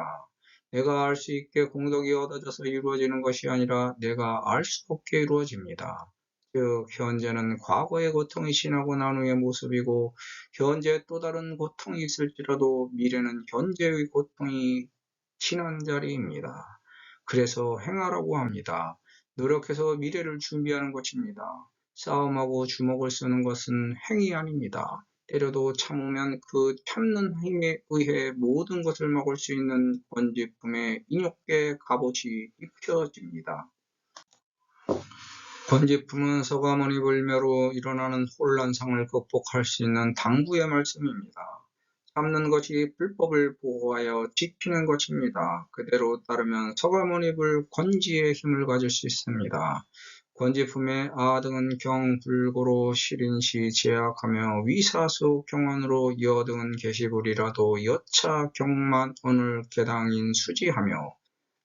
내가 알 수 있게 공덕이 얻어져서 이루어지는 것이 아니라 내가 알 수 없게 이루어집니다. 즉 현재는 과거의 고통이 지나고 난 후의 모습이고 현재 또 다른 고통이 있을지라도 미래는 현재의 고통이 지난 자리입니다. 그래서 행하라고 합니다. 노력해서 미래를 준비하는 것입니다. 싸움하고 주먹을 쓰는 것은 행위 아닙니다. 때려도 참으면 그 참는 힘에 의해 모든 것을 막을 수 있는 권지품의 인욕계 갑옷이 입혀집니다. 권지품은 서가모니 불매로 일어나는 혼란상을 극복할 수 있는 당부의 말씀입니다. 참는 것이 불법을 보호하여 지키는 것입니다. 그대로 따르면 서가모니불 권지의 힘을 가질 수 있습니다. 권지품의 아등은 경, 불고로, 실인시, 제약하며 위사수, 경언으로 여등은 계시불이라도 여차, 경만, 오늘, 개당인, 수지하며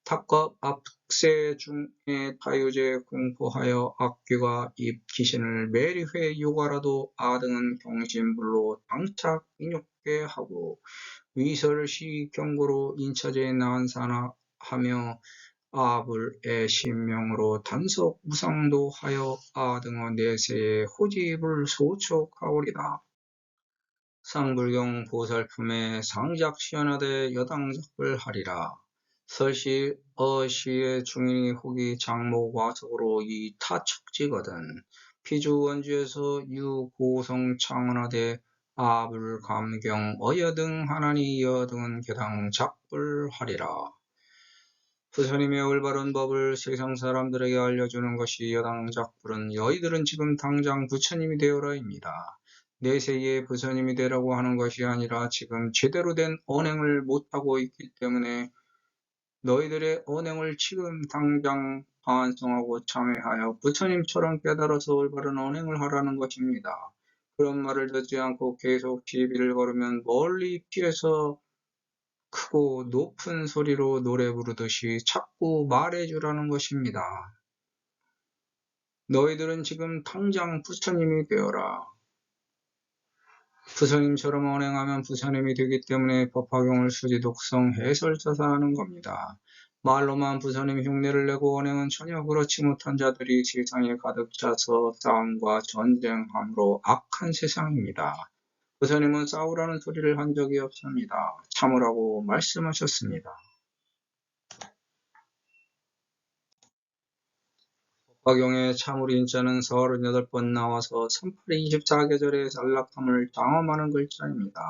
탑과 압세 중에 타유제 공포하여 악귀가 입 귀신을 매리회 요가라도 아등은 경신불로 당착 인욕게 하고 위설시 경고로 인차제 난사나 하며 아불의 신명으로 단속 무상도 하여 아등어 내세의 호지불 소촉하오리다. 상불경 보살품에 상작시연하되 여당작불 하리라. 설시 어시의 중인이 혹이 장목 와석으로 이 타척지거든. 피주원주에서 유고성 창언하되 아불 감경 어여등 하나니 여등은 개당 작불하리라. 부처님의 올바른 법을 세상 사람들에게 알려주는 것이 여당작불은 너희들은 지금 당장 부처님이 되어라입니다. 내세에 부처님이 되라고 하는 것이 아니라 지금 제대로 된 언행을 못하고 있기 때문에 너희들의 언행을 지금 당장 반성하고 참회하여 부처님처럼 깨달아서 올바른 언행을 하라는 것입니다. 그런 말을 듣지 않고 계속 시비를 걸으면 멀리 피해서 크고 높은 소리로 노래 부르듯이 자꾸 말해주라는 것입니다. 너희들은 지금 당장 부처님이 되어라. 부처님처럼 언행하면 부처님이 되기 때문에 법화경을 수지 독성 해설자사하는 겁니다. 말로만 부처님 흉내를 내고 언행은 전혀 그렇지 못한 자들이 세상에 가득 차서 싸움과 전쟁함으로 악한 세상입니다. 부처님은 싸우라는 소리를 한 적이 없습니다. 참으라고 말씀하셨습니다. 법화경에 참으리 인자는 38번 나와서 38이 24계절의 안락함을 장엄하는 글자입니다.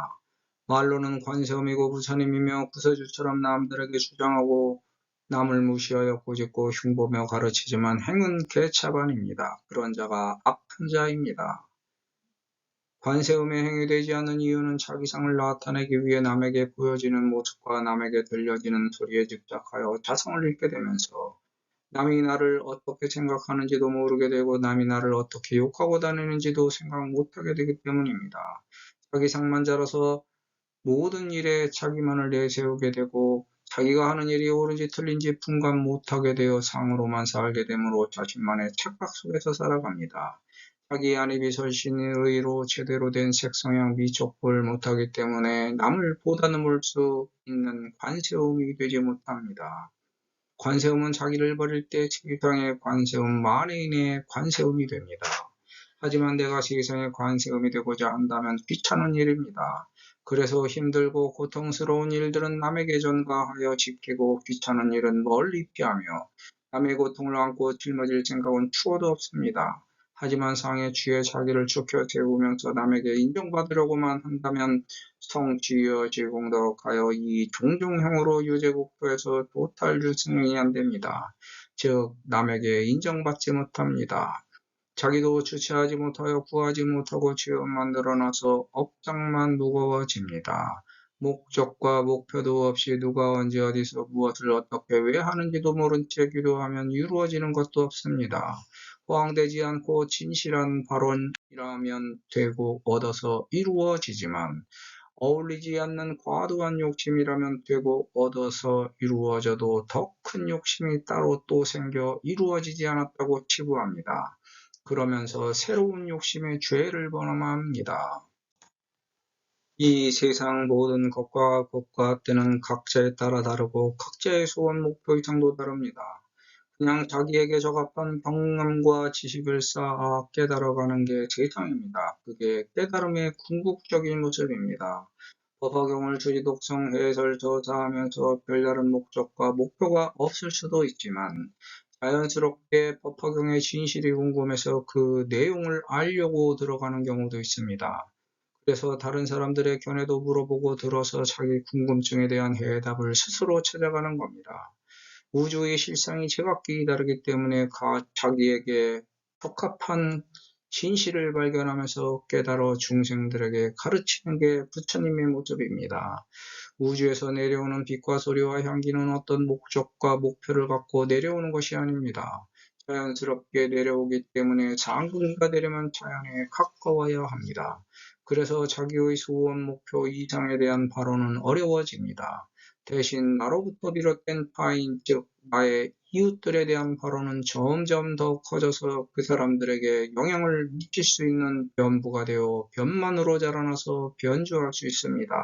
말로는 관세음이고 부처님이며 구세주처럼 남들에게 주장하고 남을 무시하여 꼬집고 흉보며 가르치지만 행은 개차반입니다. 그런 자가 악한 자입니다. 관세음에 행위되지 않는 이유는 자기상을 나타내기 위해 남에게 보여지는 모습과 남에게 들려지는 소리에 집착하여 자성을 잃게 되면서 남이 나를 어떻게 생각하는지도 모르게 되고 남이 나를 어떻게 욕하고 다니는지도 생각 못하게 되기 때문입니다. 자기상만 자라서 모든 일에 자기만을 내세우게 되고 자기가 하는 일이 옳은지 틀린지 분간 못하게 되어 상으로만 살게 되므로 자신만의 착각 속에서 살아갑니다. 자기 안입이 설신의 의로 제대로 된 색성향 미촉을 못하기 때문에 남을 보다넘을 수 있는 관세음이 되지 못합니다. 관세음은 자기를 버릴 때 세상의 관세음 만인의 관세음이 됩니다. 하지만 내가 세상의 관세음이 되고자 한다면 귀찮은 일입니다. 그래서 힘들고 고통스러운 일들은 남에게 전가하여 지키고 귀찮은 일은 멀리 피하며 남의 고통을 안고 짊어질 생각은 추워도 없습니다. 하지만 상의 취해 자기를 죽여 세우면서 남에게 인정받으려고만 한다면 성취여지공덕하여 이 종종형으로 유제국토에서 도탈유승이 안 됩니다. 즉 남에게 인정받지 못합니다. 자기도 주체하지 못하여 구하지 못하고 죄업만 늘어나서 업장만 무거워집니다. 목적과 목표도 없이 누가 언제 어디서 무엇을 어떻게 왜 하는지도 모른 채 기도하면 이루어지는 것도 없습니다. 허황되지 않고 진실한 발언이라면 되고 얻어서 이루어지지만 어울리지 않는 과도한 욕심이라면 되고 얻어서 이루어져도 더 큰 욕심이 따로 또 생겨 이루어지지 않았다고 치부합니다. 그러면서 새로운 욕심의 죄를 범합니다. 이 세상 모든 것과 때는 각자에 따라 다르고 각자의 소원 목표 이상도 다릅니다. 그냥 자기에게 적합한 경험과 지식을 쌓아 깨달아가는 게 세상입니다. 그게 깨달음의 궁극적인 모습입니다. 법화경을 주지독성 해설 저자하면서 별다른 목적과 목표가 없을 수도 있지만 자연스럽게 법화경의 진실이 궁금해서 그 내용을 알려고 들어가는 경우도 있습니다. 그래서 다른 사람들의 견해도 물어보고 들어서 자기 궁금증에 대한 해답을 스스로 찾아가는 겁니다. 우주의 실상이 제각기 다르기 때문에 자기에게 적합한 진실을 발견하면서 깨달아 중생들에게 가르치는 게 부처님의 모습입니다. 우주에서 내려오는 빛과 소리와 향기는 어떤 목적과 목표를 갖고 내려오는 것이 아닙니다. 자연스럽게 내려오기 때문에 장군이가 되려면 자연에 가까워야 합니다. 그래서 자기의 소원 목표 이상에 대한 발언은 어려워집니다. 대신 나로부터 비롯된 타인, 즉 나의 이웃들에 대한 발언은 점점 더 커져서 그 사람들에게 영향을 미칠 수 있는 변부가 되어 변만으로 자라나서 변주할 수 있습니다.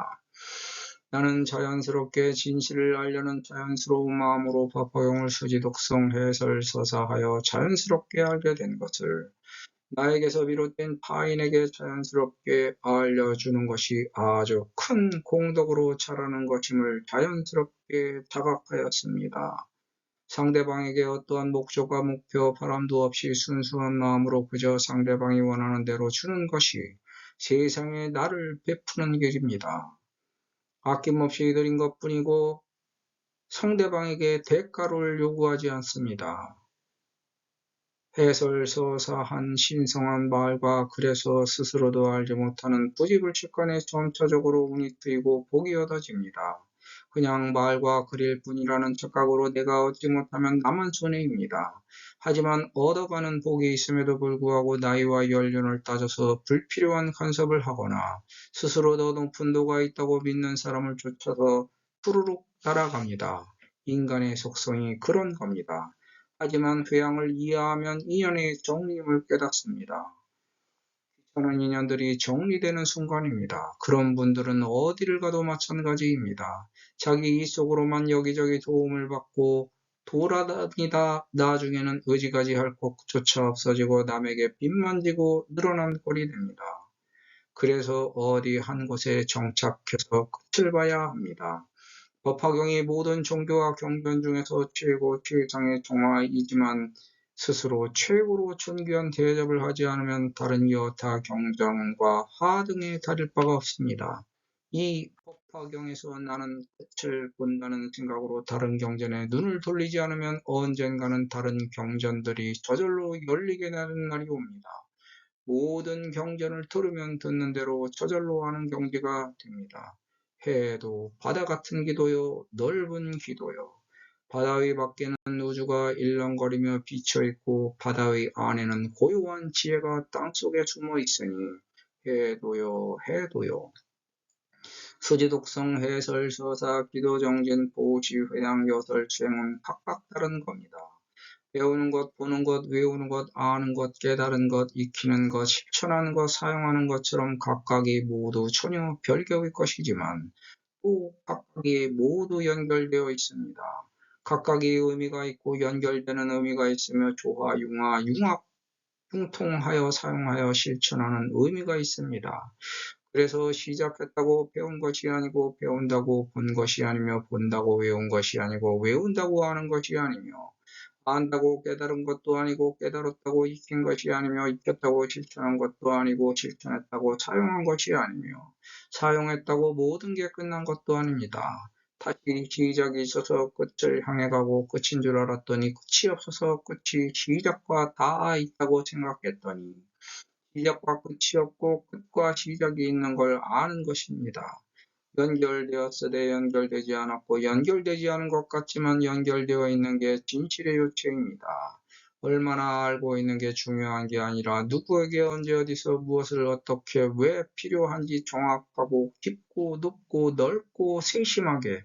나는 자연스럽게 진실을 알려는 자연스러운 마음으로 법화경을 수지독성 해설 서사하여 자연스럽게 알게 된 것을 나에게서 비롯된 타인에게 자연스럽게 알려주는 것이 아주 큰 공덕으로 자라는 것임을 자연스럽게 자각하였습니다. 상대방에게 어떠한 목적과 목표, 바람도 없이 순수한 마음으로 그저 상대방이 원하는 대로 주는 것이 세상에 나를 베푸는 길입니다. 아낌없이 드린 것뿐이고 상대방에게 대가를 요구하지 않습니다. 해설서사한 신성한 말과 그래서 스스로도 알지 못하는 부지불식간에 점차적으로 운이 트이고 복이 얻어집니다. 그냥 말과 글일 뿐이라는 착각으로 내가 얻지 못하면 나만 손해입니다. 하지만 얻어가는 복이 있음에도 불구하고 나이와 연륜을 따져서 불필요한 간섭을 하거나 스스로 더 높은 도가 있다고 믿는 사람을 쫓아서 푸르륵 날아갑니다. 인간의 속성이 그런 겁니다. 하지만 회양을 이해하면 인연의 정리임을 깨닫습니다. 귀찮은 인연들이 정리되는 순간입니다. 그런 분들은 어디를 가도 마찬가지입니다. 자기 이 속으로만 여기저기 도움을 받고 돌아다니다 나중에는 의지가지 할 곳조차 없어지고 남에게 빚만 지고 늘어난 꼴이 됩니다. 그래서 어디 한 곳에 정착해서 끝을 봐야 합니다. 법화경이 모든 종교와 경전 중에서 최고 최상의 정화이지만 스스로 최고로 존귀한 대접을 하지 않으면 다른 여타 경전과 하등에 다를 바가 없습니다. 이 법화경에서 나는 끝을 본다는 생각으로 다른 경전에 눈을 돌리지 않으면 언젠가는 다른 경전들이 저절로 열리게 되는 날이 옵니다. 모든 경전을 들으면 듣는 대로 저절로 하는 경지가 됩니다. 해도 바다 같은 기도요, 넓은 기도요. 바다 위 밖에는 우주가 일렁거리며 비쳐있고 바다 위 안에는 고요한 지혜가 땅속에 숨어 있으니 해도요, 해도요. 수지독성 해설 서사 기도 정진 보지 회양 여설 수행은 각각 다른 겁니다. 배우는 것, 보는 것, 외우는 것, 아는 것, 깨달은 것, 익히는 것, 실천하는 것, 사용하는 것처럼 각각이 모두 전혀 별개의 것이지만 또 각각이 모두 연결되어 있습니다. 각각이 의미가 있고 연결되는 의미가 있으며 조화, 융화, 융통하여 사용하여 실천하는 의미가 있습니다. 그래서 시작했다고 배운 것이 아니고 배운다고 본 것이 아니며 본다고 외운 것이 아니고 외운다고 하는 것이 아니며 안다고 깨달은 것도 아니고 깨달았다고 익힌 것이 아니며 익혔다고 실천한 것도 아니고 실천했다고 사용한 것이 아니며 사용했다고 모든 게 끝난 것도 아닙니다. 다시 시작이 있어서 끝을 향해 가고 끝인 줄 알았더니 끝이 없어서 끝이 시작과 다 있다고 생각했더니 시작과 끝이 없고 끝과 시작이 있는 걸 아는 것입니다. 연결되었으되 연결되지 않았고 연결되지 않은 것 같지만 연결되어 있는 게 진실의 요체입니다. 얼마나 알고 있는 게 중요한 게 아니라 누구에게 언제 어디서 무엇을 어떻게 왜 필요한지 정확하고 깊고 높고 넓고 세심하게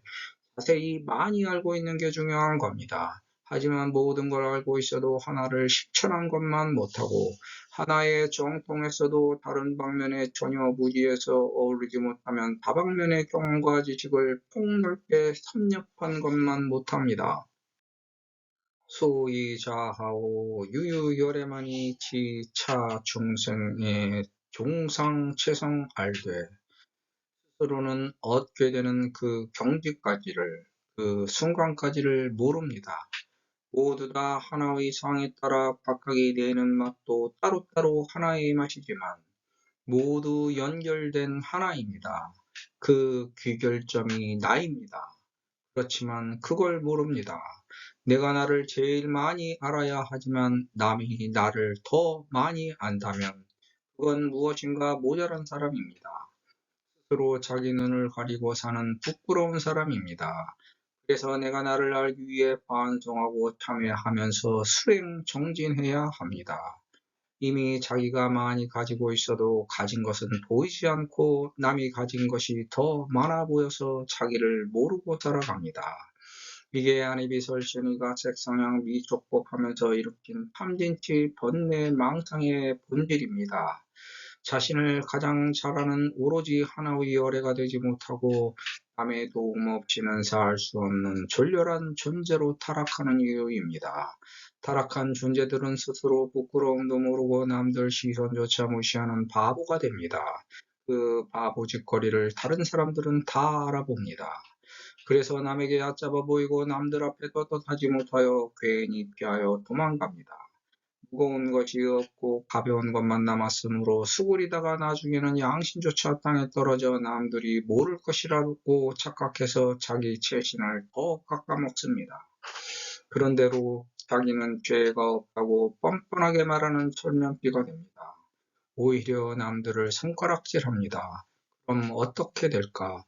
자세히 많이 알고 있는 게 중요한 겁니다. 하지만 모든 걸 알고 있어도 하나를 실천한 것만 못하고 하나의 정통했어도 다른 방면에 전혀 무지해서 어울리지 못하면 다방면의 경험과 지식을 폭넓게 섭렵한 것만 못합니다. 소위 자하오 유유열애만이 지차 중생의 종상체성 알되 스스로는 얻게 되는 그 경지까지를 그 순간까지를 모릅니다. 모두 다 하나의 상에 따라 각각이 내는 맛도 따로따로 하나의 맛이지만 모두 연결된 하나입니다. 그 귀결점이 나입니다. 그렇지만 그걸 모릅니다. 내가 나를 제일 많이 알아야 하지만 남이 나를 더 많이 안다면 그건 무엇인가 모자란 사람입니다. 스스로 자기 눈을 가리고 사는 부끄러운 사람입니다. 그래서 내가 나를 알기 위해 반성하고 참회하면서 수행 정진해야 합니다. 이미 자기가 많이 가지고 있어도 가진 것은 보이지 않고 남이 가진 것이 더 많아 보여서 자기를 모르고 살아갑니다. 이게 안이비설신이가 색성향 미족법하면서 일으킨 탐진치 번뇌 망상의 본질입니다. 자신을 가장 잘하는 오로지 하나의 열애가 되지 못하고 남의 도움 없이는 살 수 없는 졸렬한 존재로 타락하는 이유입니다. 타락한 존재들은 스스로 부끄러움도 모르고 남들 시선조차 무시하는 바보가 됩니다. 그 바보짓거리를 다른 사람들은 다 알아봅니다. 그래서 남에게 얕잡아 보이고 남들 앞에 떳떳하지 못하여 괜히 피하여 도망갑니다. 무거운 것이 없고 가벼운 것만 남았으므로 수그리다가 나중에는 양심조차 땅에 떨어져 남들이 모를 것이라고 착각해서 자기 체신을 더 깎아먹습니다. 그런대로 자기는 죄가 없다고 뻔뻔하게 말하는 철면피가 됩니다. 오히려 남들을 손가락질합니다. 그럼 어떻게 될까?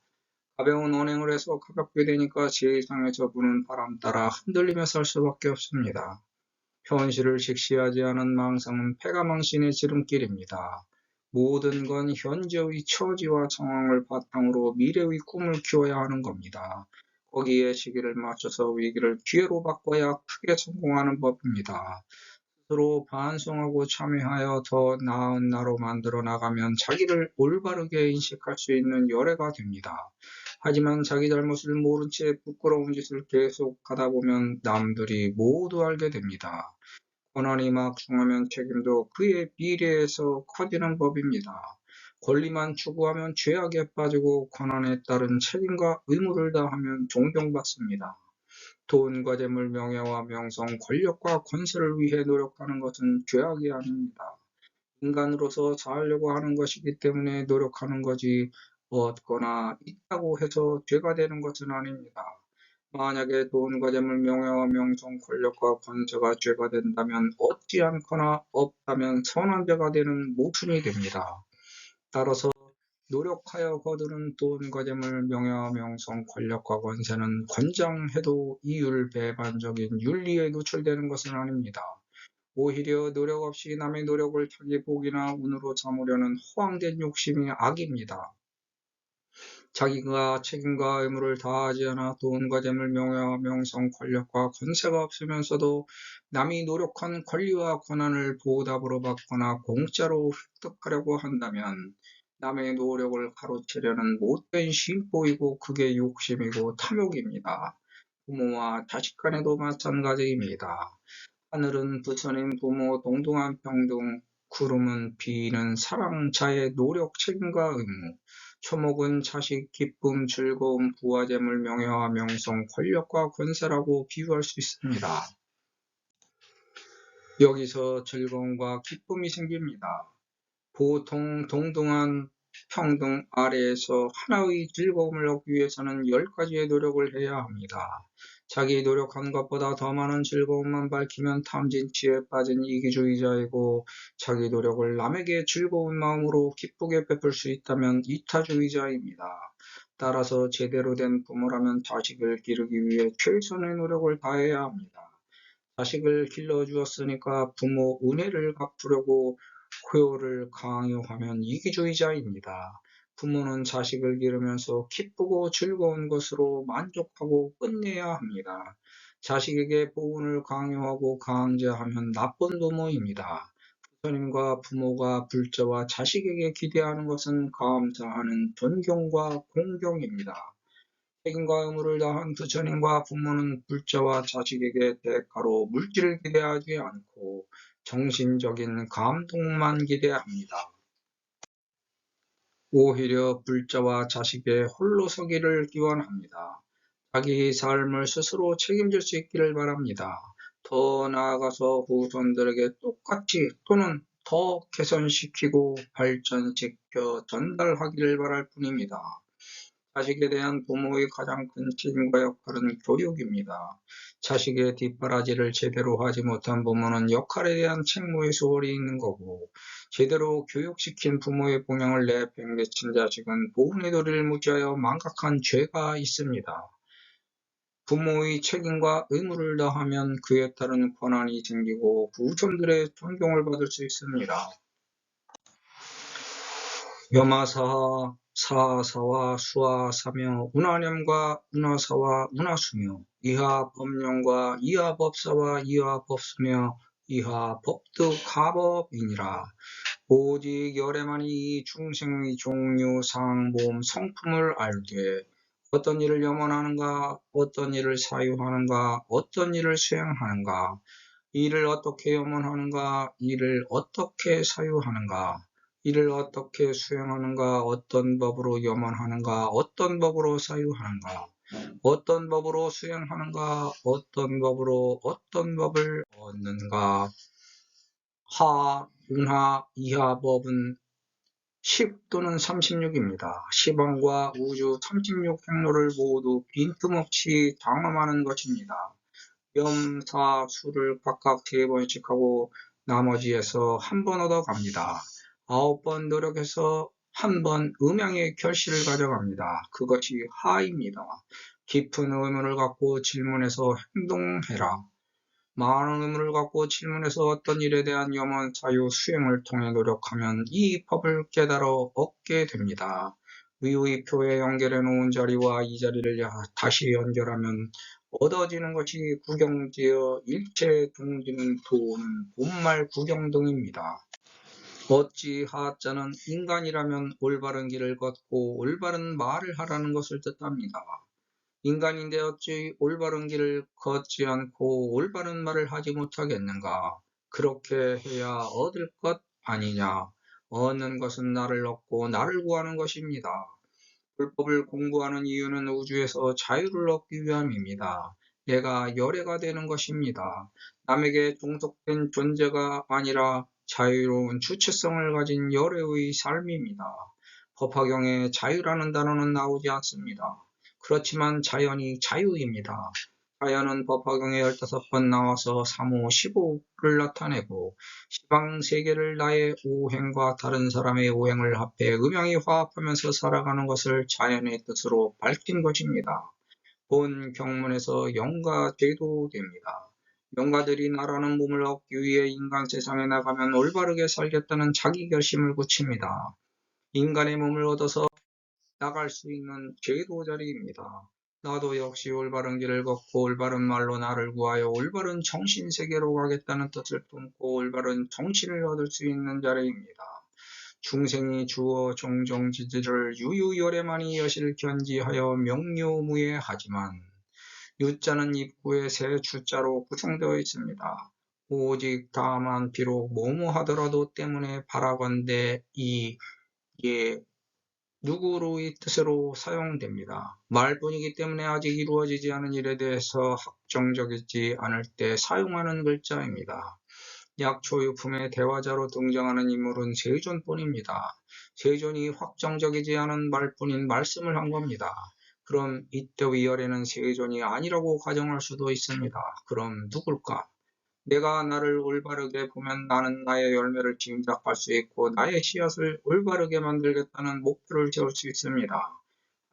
가벼운 언행을 해서 가볍게 되니까 세상에서 부는 바람 따라 흔들리며 살 수밖에 없습니다. 현실을 직시하지 않은 망상은 패가망신의 지름길입니다. 모든 건 현재의 처지와 상황을 바탕으로 미래의 꿈을 키워야 하는 겁니다. 거기에 시기를 맞춰서 위기를 기회로 바꿔야 크게 성공하는 법입니다. 스스로 반성하고 참여하여 더 나은 나로 만들어 나가면 자기를 올바르게 인식할 수 있는 열애가 됩니다. 하지만 자기 잘못을 모른 채 부끄러운 짓을 계속 하다 보면 남들이 모두 알게 됩니다. 권한이 막중하면 책임도 그에 비례해서 커지는 법입니다. 권리만 추구하면 죄악에 빠지고 권한에 따른 책임과 의무를 다하면 존경받습니다. 돈과 재물, 명예와 명성, 권력과 권세를 위해 노력하는 것은 죄악이 아닙니다. 인간으로서 살려고 하는 것이기 때문에 노력하는 거지 얻거나 있다고 해서 죄가 되는 것은 아닙니다. 만약에 돈과 재물, 명예와 명성, 권력과 권세가 죄가 된다면 얻지 않거나 없다면 선한 죄가 되는 모순이 됩니다. 따라서 노력하여 거두는 돈과 재물, 명예와 명성, 권력과 권세는 권장해도 이율배반적인 윤리에 노출되는 것은 아닙니다. 오히려 노력 없이 남의 노력을 자기 복이나 운으로 삼으려는 허황된 욕심이 악입니다. 자기가 책임과 의무를 다하지 않아 돈과 재물, 명예와 명성, 권력과 권세가 없으면서도 남이 노력한 권리와 권한을 보답으로 받거나 공짜로 획득하려고 한다면 남의 노력을 가로채려는 못된 심보이고 그게 욕심이고 탐욕입니다. 부모와 자식 간에도 마찬가지입니다. 하늘은 부처님 부모 동등한 평등, 구름은 비는 사랑, 자의 노력, 책임과 의무, 초목은 자식, 기쁨, 즐거움, 부와 재물, 명예와 명성, 권력과 권세라고 비유할 수 있습니다. 여기서 즐거움과 기쁨이 생깁니다. 보통 동등한 평등 아래에서 하나의 즐거움을 얻기 위해서는 10가지의 노력을 해야 합니다. 자기 노력한 것보다 더 많은 즐거움만 밝히면 탐진치에 빠진 이기주의자이고, 자기 노력을 남에게 즐거운 마음으로 기쁘게 베풀 수 있다면 이타주의자입니다. 따라서 제대로 된 부모라면 자식을 기르기 위해 최선의 노력을 다해야 합니다. 자식을 길러주었으니까 부모 은혜를 갚으려고 효를 강요하면 이기주의자입니다. 부모는 자식을 기르면서 기쁘고 즐거운 것으로 만족하고 끝내야 합니다. 자식에게 보훈을 강요하고 강제하면 나쁜 부모입니다. 부처님과 부모가 불자와 자식에게 기대하는 것은 감사하는 존경과 공경입니다. 책임과 의무를 다한 부처님과 부모는 불자와 자식에게 대가로 물질을 기대하지 않고 정신적인 감동만 기대합니다. 오히려 불자와 자식의 홀로서기를 기원합니다. 자기 삶을 스스로 책임질 수 있기를 바랍니다. 더 나아가서 후손들에게 똑같이 또는 더 개선시키고 발전시켜 전달하기를 바랄 뿐입니다. 자식에 대한 부모의 가장 큰 책임과 역할은 교육입니다. 자식의 뒷바라지를 제대로 하지 못한 부모는 역할에 대한 책무의 소홀이 있는 거고, 제대로 교육시킨 부모의 봉양을 내팽개친 자식은 보훈의 도리를 무시하여 망각한 죄가 있습니다. 부모의 책임과 의무를 다하면 그에 따른 권한이 생기고 후손들의 존경을 받을 수 있습니다. 염화사하 사하사와 수하사며 운하념과 운하사와 운하수며 이하법령과 이하법사와 이하법수며 이하법득하법이니라. 오직 열애만이 이 중생의 종류 상모음 성품을 알되 어떤 일을 염원하는가, 어떤 일을 사유하는가, 어떤 일을 수행하는가, 이를 어떻게 염원하는가, 이를 어떻게 사유하는가, 이를 어떻게 수행하는가, 어떤 법으로 염원하는가, 어떤 법으로 사유하는가, 어떤 법으로 수행하는가, 어떤 법으로 어떤 법을 얻는가. 하, 운하, 이하법은 10 또는 36입니다. 시방과 우주 36행로를 모두 빈틈없이 장엄하는 것입니다. 염, 사, 수를 각각 3번씩 하고 나머지에서 1번 얻어갑니다. 9번 노력해서 1번 음양의 결실을 가져갑니다. 그것이 하입니다. 깊은 의문을 갖고 질문해서 행동해라. 많은 의문을 갖고 질문해서 어떤 일에 대한 염원, 사유, 수행을 통해 노력하면 이 법을 깨달아 얻게 됩니다. 위의 표에 연결해 놓은 자리와 이 자리를 다시 연결하면 얻어지는 것이 구경지어 일체 동지는 도는 본말 구경등입니다. 어찌 하자는 인간이라면 올바른 길을 걷고 올바른 말을 하라는 것을 뜻합니다. 인간인데 어찌 올바른 길을 걷지 않고 올바른 말을 하지 못하겠는가? 그렇게 해야 얻을 것 아니냐? 얻는 것은 나를 얻고 나를 구하는 것입니다. 불법을 공부하는 이유는 우주에서 자유를 얻기 위함입니다. 내가 열애가 되는 것입니다. 남에게 종속된 존재가 아니라 자유로운 주체성을 가진 열애의 삶입니다. 법화경에 자유라는 단어는 나오지 않습니다. 그렇지만 자연이 자유입니다. 자연은 법화경에 15번 나와서 3호 15를 나타내고 시방세계를 나의 오행과 다른 사람의 오행을 합해 음양이 화합하면서 살아가는 것을 자연의 뜻으로 밝힌 것입니다. 본 경문에서 영가 제도됩니다. 영가들이 나라는 몸을 얻기 위해 인간 세상에 나가면 올바르게 살겠다는 자기 결심을 굳힙니다. 인간의 몸을 얻어서 나갈 수 있는 제도 자리입니다. 나도 역시 올바른 길을 걷고 올바른 말로 나를 구하여 올바른 정신세계로 가겠다는 뜻을 품고 올바른 정신을 얻을 수 있는 자리입니다. 중생이 주어 종종 지지를 유유열애만이 여실 견지하여 명료무예하지만 유자는 입구에 새 주자로 구성되어 있습니다. 오직 다만 비록 뭐뭐하더라도 때문에 바라건대 이 예 누구로의 뜻으로 사용됩니다. 말뿐이기 때문에 아직 이루어지지 않은 일에 대해서 확정적이지 않을 때 사용하는 글자입니다. 약초유품의 대화자로 등장하는 인물은 세존뿐입니다. 세존이 확정적이지 않은 말뿐인 말씀을 한 겁니다. 그럼 이때 위아래는 세존이 아니라고 가정할 수도 있습니다. 그럼 누굴까? 내가 나를 올바르게 보면 나는 나의 열매를 짐작할 수 있고 나의 씨앗을 올바르게 만들겠다는 목표를 세울 수 있습니다.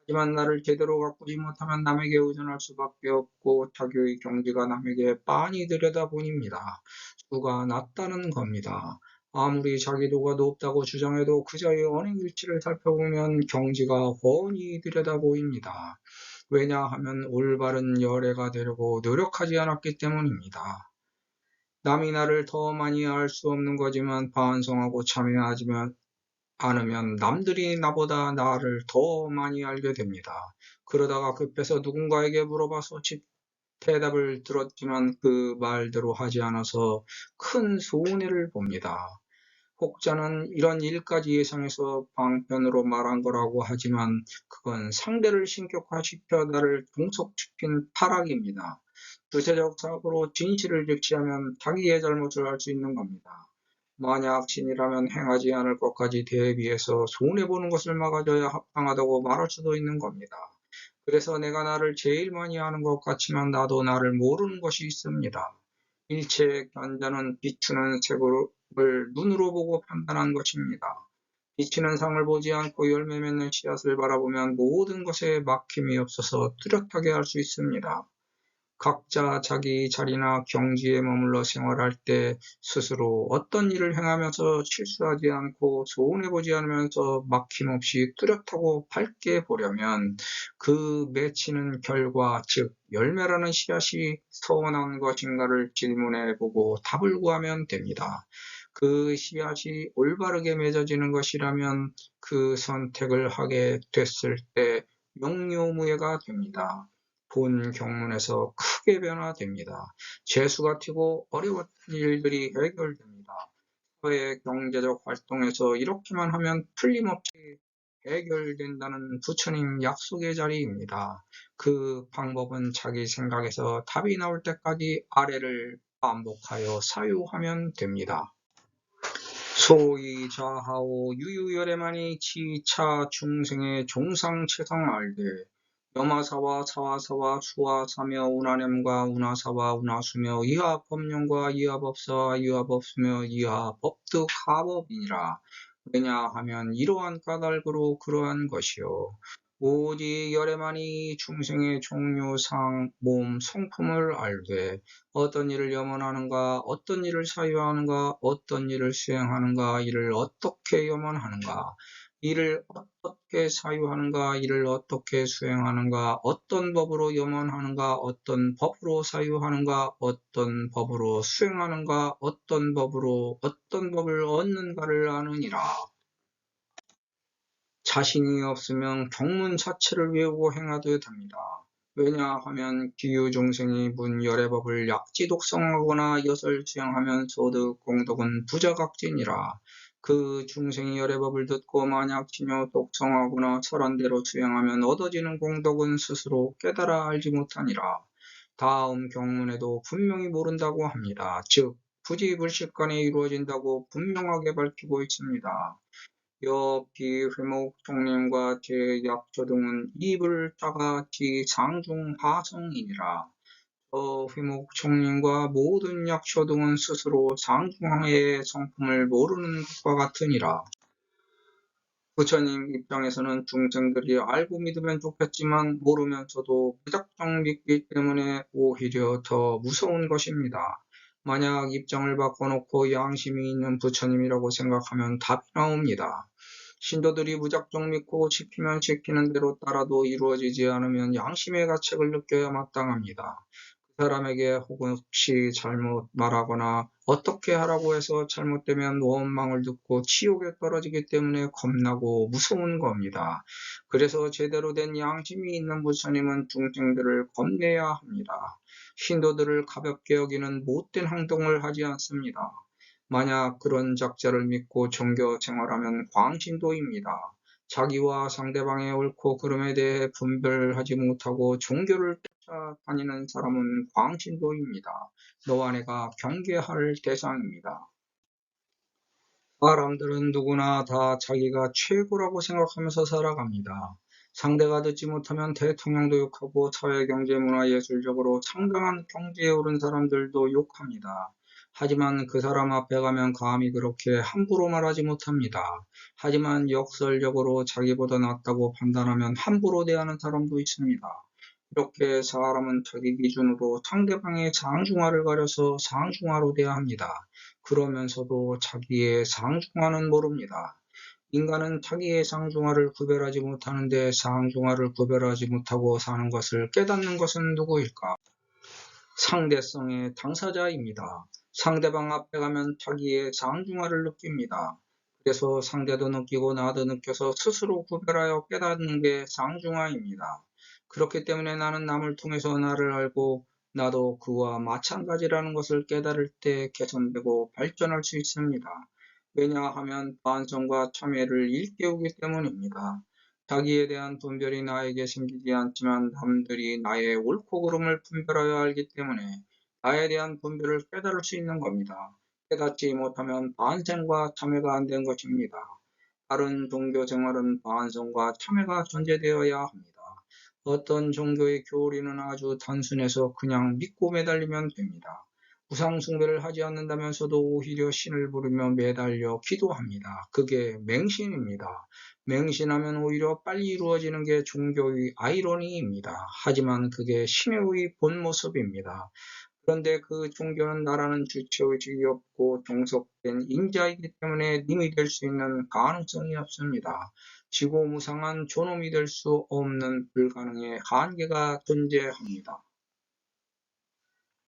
하지만 나를 제대로 가꾸지 못하면 남에게 의존할 수밖에 없고 자기의 경지가 남에게 빤히 들여다보입니다. 수가 낮다는 겁니다. 아무리 자기도가 높다고 주장해도 그자의 언행일치를 살펴보면 경지가 훤히 들여다보입니다. 왜냐하면 올바른 열애가 되려고 노력하지 않았기 때문입니다. 남이 나를 더 많이 알 수 없는 거지만 반성하고 참여하지 않으면 남들이 나보다 나를 더 많이 알게 됩니다. 그러다가 급해서 누군가에게 물어봐서 대답을 들었지만 그 말대로 하지 않아서 큰 손해를 봅니다. 혹자는 이런 일까지 예상해서 방편으로 말한 거라고 하지만 그건 상대를 신격화시켜 나를 종속시킨 타락입니다. 구체적 사고로 진실을 적시하면 자기의 잘못을 알 수 있는 겁니다. 만약 신이라면 행하지 않을 것까지 대비해서 손해보는 것을 막아줘야 합당하다고 말할 수도 있는 겁니다. 그래서 내가 나를 제일 많이 아는 것 같지만 나도 나를 모르는 것이 있습니다. 일체의 견자는 비추는 색을 눈으로 보고 판단한 것입니다. 비치는 상을 보지 않고 열매 맺는 씨앗을 바라보면 모든 것에 막힘이 없어서 뚜렷하게 알 수 있습니다. 각자 자기 자리나 경지에 머물러 생활할 때 스스로 어떤 일을 행하면서 실수하지 않고 손해보지 않으면서 막힘없이 뚜렷하고 밝게 보려면 그 맺히는 결과, 즉 열매라는 씨앗이 선한 것인가를 질문해보고 답을 구하면 됩니다. 그 씨앗이 올바르게 맺어지는 것이라면 그 선택을 하게 됐을 때 용료무예가 됩니다. 본 경문에서 크게 변화됩니다. 재수가 튀고 어려웠던 일들이 해결됩니다. 사회 경제적 활동에서 이렇게만 하면 틀림없이 해결된다는 부처님 약속의 자리입니다. 그 방법은 자기 생각에서 답이 나올 때까지 아래를 반복하여 사유하면 됩니다. 소위 좌하오 유유열애만이 지차 중생의 종상체상 알되 염화사와 사화사와 수화사며 운하념과 운하사와 운하수며 이하법령과 이하법사와 이하법수며 이하법득하법이니라. 왜냐하면 이러한 까닭으로 그러한 것이요. 오직 열애만이 중생의 종류상 몸 성품을 알되 어떤 일을 염원하는가, 어떤 일을 사유하는가, 어떤 일을 수행하는가, 이를 어떻게 염원하는가, 이를 어떻게 사유하는가, 이를 어떻게 수행하는가, 어떤 법으로 염원하는가, 어떤 법으로 사유하는가, 어떤 법으로 수행하는가, 어떤 법을 얻는가를 아느니라. 자신이 없으면 경문 자체를 외우고 행하도 됩니다. 왜냐하면 기유종생이 문 열애법을 약지독성하거나 엿을 수행하면 소득 공덕은 부자각진이라. 그 중생이 열애법을 듣고 만약 치며 독성하거나 설한대로 수행하면 얻어지는 공덕은 스스로 깨달아 알지 못하니라. 다음 경문에도 분명히 모른다고 합니다. 즉 부지불식간에 이루어진다고 분명하게 밝히고 있습니다. 여기 회목종림과 제약조 등은 이불 자가지 상중하성이니라. 회목종림과 모든 약초 등은 스스로 상중하의 성품을 모르는 것과 같으니라. 부처님 입장에서는 중생들이 알고 믿으면 좋겠지만 모르면서도 무작정 믿기 때문에 오히려 더 무서운 것입니다. 만약 입장을 바꿔놓고 양심이 있는 부처님이라고 생각하면 답이 나옵니다. 신도들이 무작정 믿고 시키면 시키는 대로 따라도 이루어지지 않으면 양심의 가책을 느껴야 마땅합니다. 그 사람에게 혹시 잘못 말하거나 어떻게 하라고 해서 잘못되면 원망을 듣고 지옥에 떨어지기 때문에 겁나고 무서운 겁니다. 그래서 제대로 된 양심이 있는 부처님은 중생들을 겁내야 합니다. 신도들을 가볍게 여기는 못된 행동을 하지 않습니다. 만약 그런 작자를 믿고 종교 생활하면 광신도입니다. 자기와 상대방의 옳고 그름에 대해 분별하지 못하고 종교를 쫓아다니는 사람은 광신도입니다. 너와 내가 경계할 대상입니다. 사람들은 누구나 다 자기가 최고라고 생각하면서 살아갑니다. 상대가 듣지 못하면 대통령도 욕하고 사회, 경제, 문화, 예술적으로 상당한 경지에 오른 사람들도 욕합니다. 하지만 그 사람 앞에 가면 감히 그렇게 함부로 말하지 못합니다. 하지만 역설적으로 자기보다 낫다고 판단하면 함부로 대하는 사람도 있습니다. 이렇게 사람은 자기 기준으로 상대방의 상중하를 가려서 상중하로 대합니다. 그러면서도 자기의 상중하는 모릅니다. 인간은 자기의 상중하를 구별하지 못하는데 상중하를 구별하지 못하고 사는 것을 깨닫는 것은 누구일까? 상대성의 당사자입니다. 상대방 앞에 가면 자기의 상중하를 느낍니다. 그래서 상대도 느끼고 나도 느껴서 스스로 구별하여 깨닫는 게 상중하입니다. 그렇기 때문에 나는 남을 통해서 나를 알고 나도 그와 마찬가지라는 것을 깨달을 때 개선되고 발전할 수 있습니다. 왜냐하면 반성과 참회를 일깨우기 때문입니다. 자기에 대한 분별이 나에게 생기지 않지만 남들이 나의 옳고 그름을 분별하여 알기 때문에 나에 대한 분별을 깨달을 수 있는 겁니다. 깨닫지 못하면 반성과 참회가 안 된 것입니다. 다른 종교 생활은 반성과 참회가 전제되어야 합니다. 어떤 종교의 교리는 아주 단순해서 그냥 믿고 매달리면 됩니다. 우상 숭배를 하지 않는다면서도 오히려 신을 부르며 매달려 기도합니다. 그게 맹신입니다. 맹신하면 오히려 빨리 이루어지는 게 종교의 아이러니입니다. 하지만 그게 신의 본 모습입니다. 그런데 그 종교는 나라는 주체의식이 없고 종속된 인자이기 때문에 님이 될 수 있는 가능성이 없습니다. 지고무상한 존엄이 될 수 없는 불가능의 한계가 존재합니다.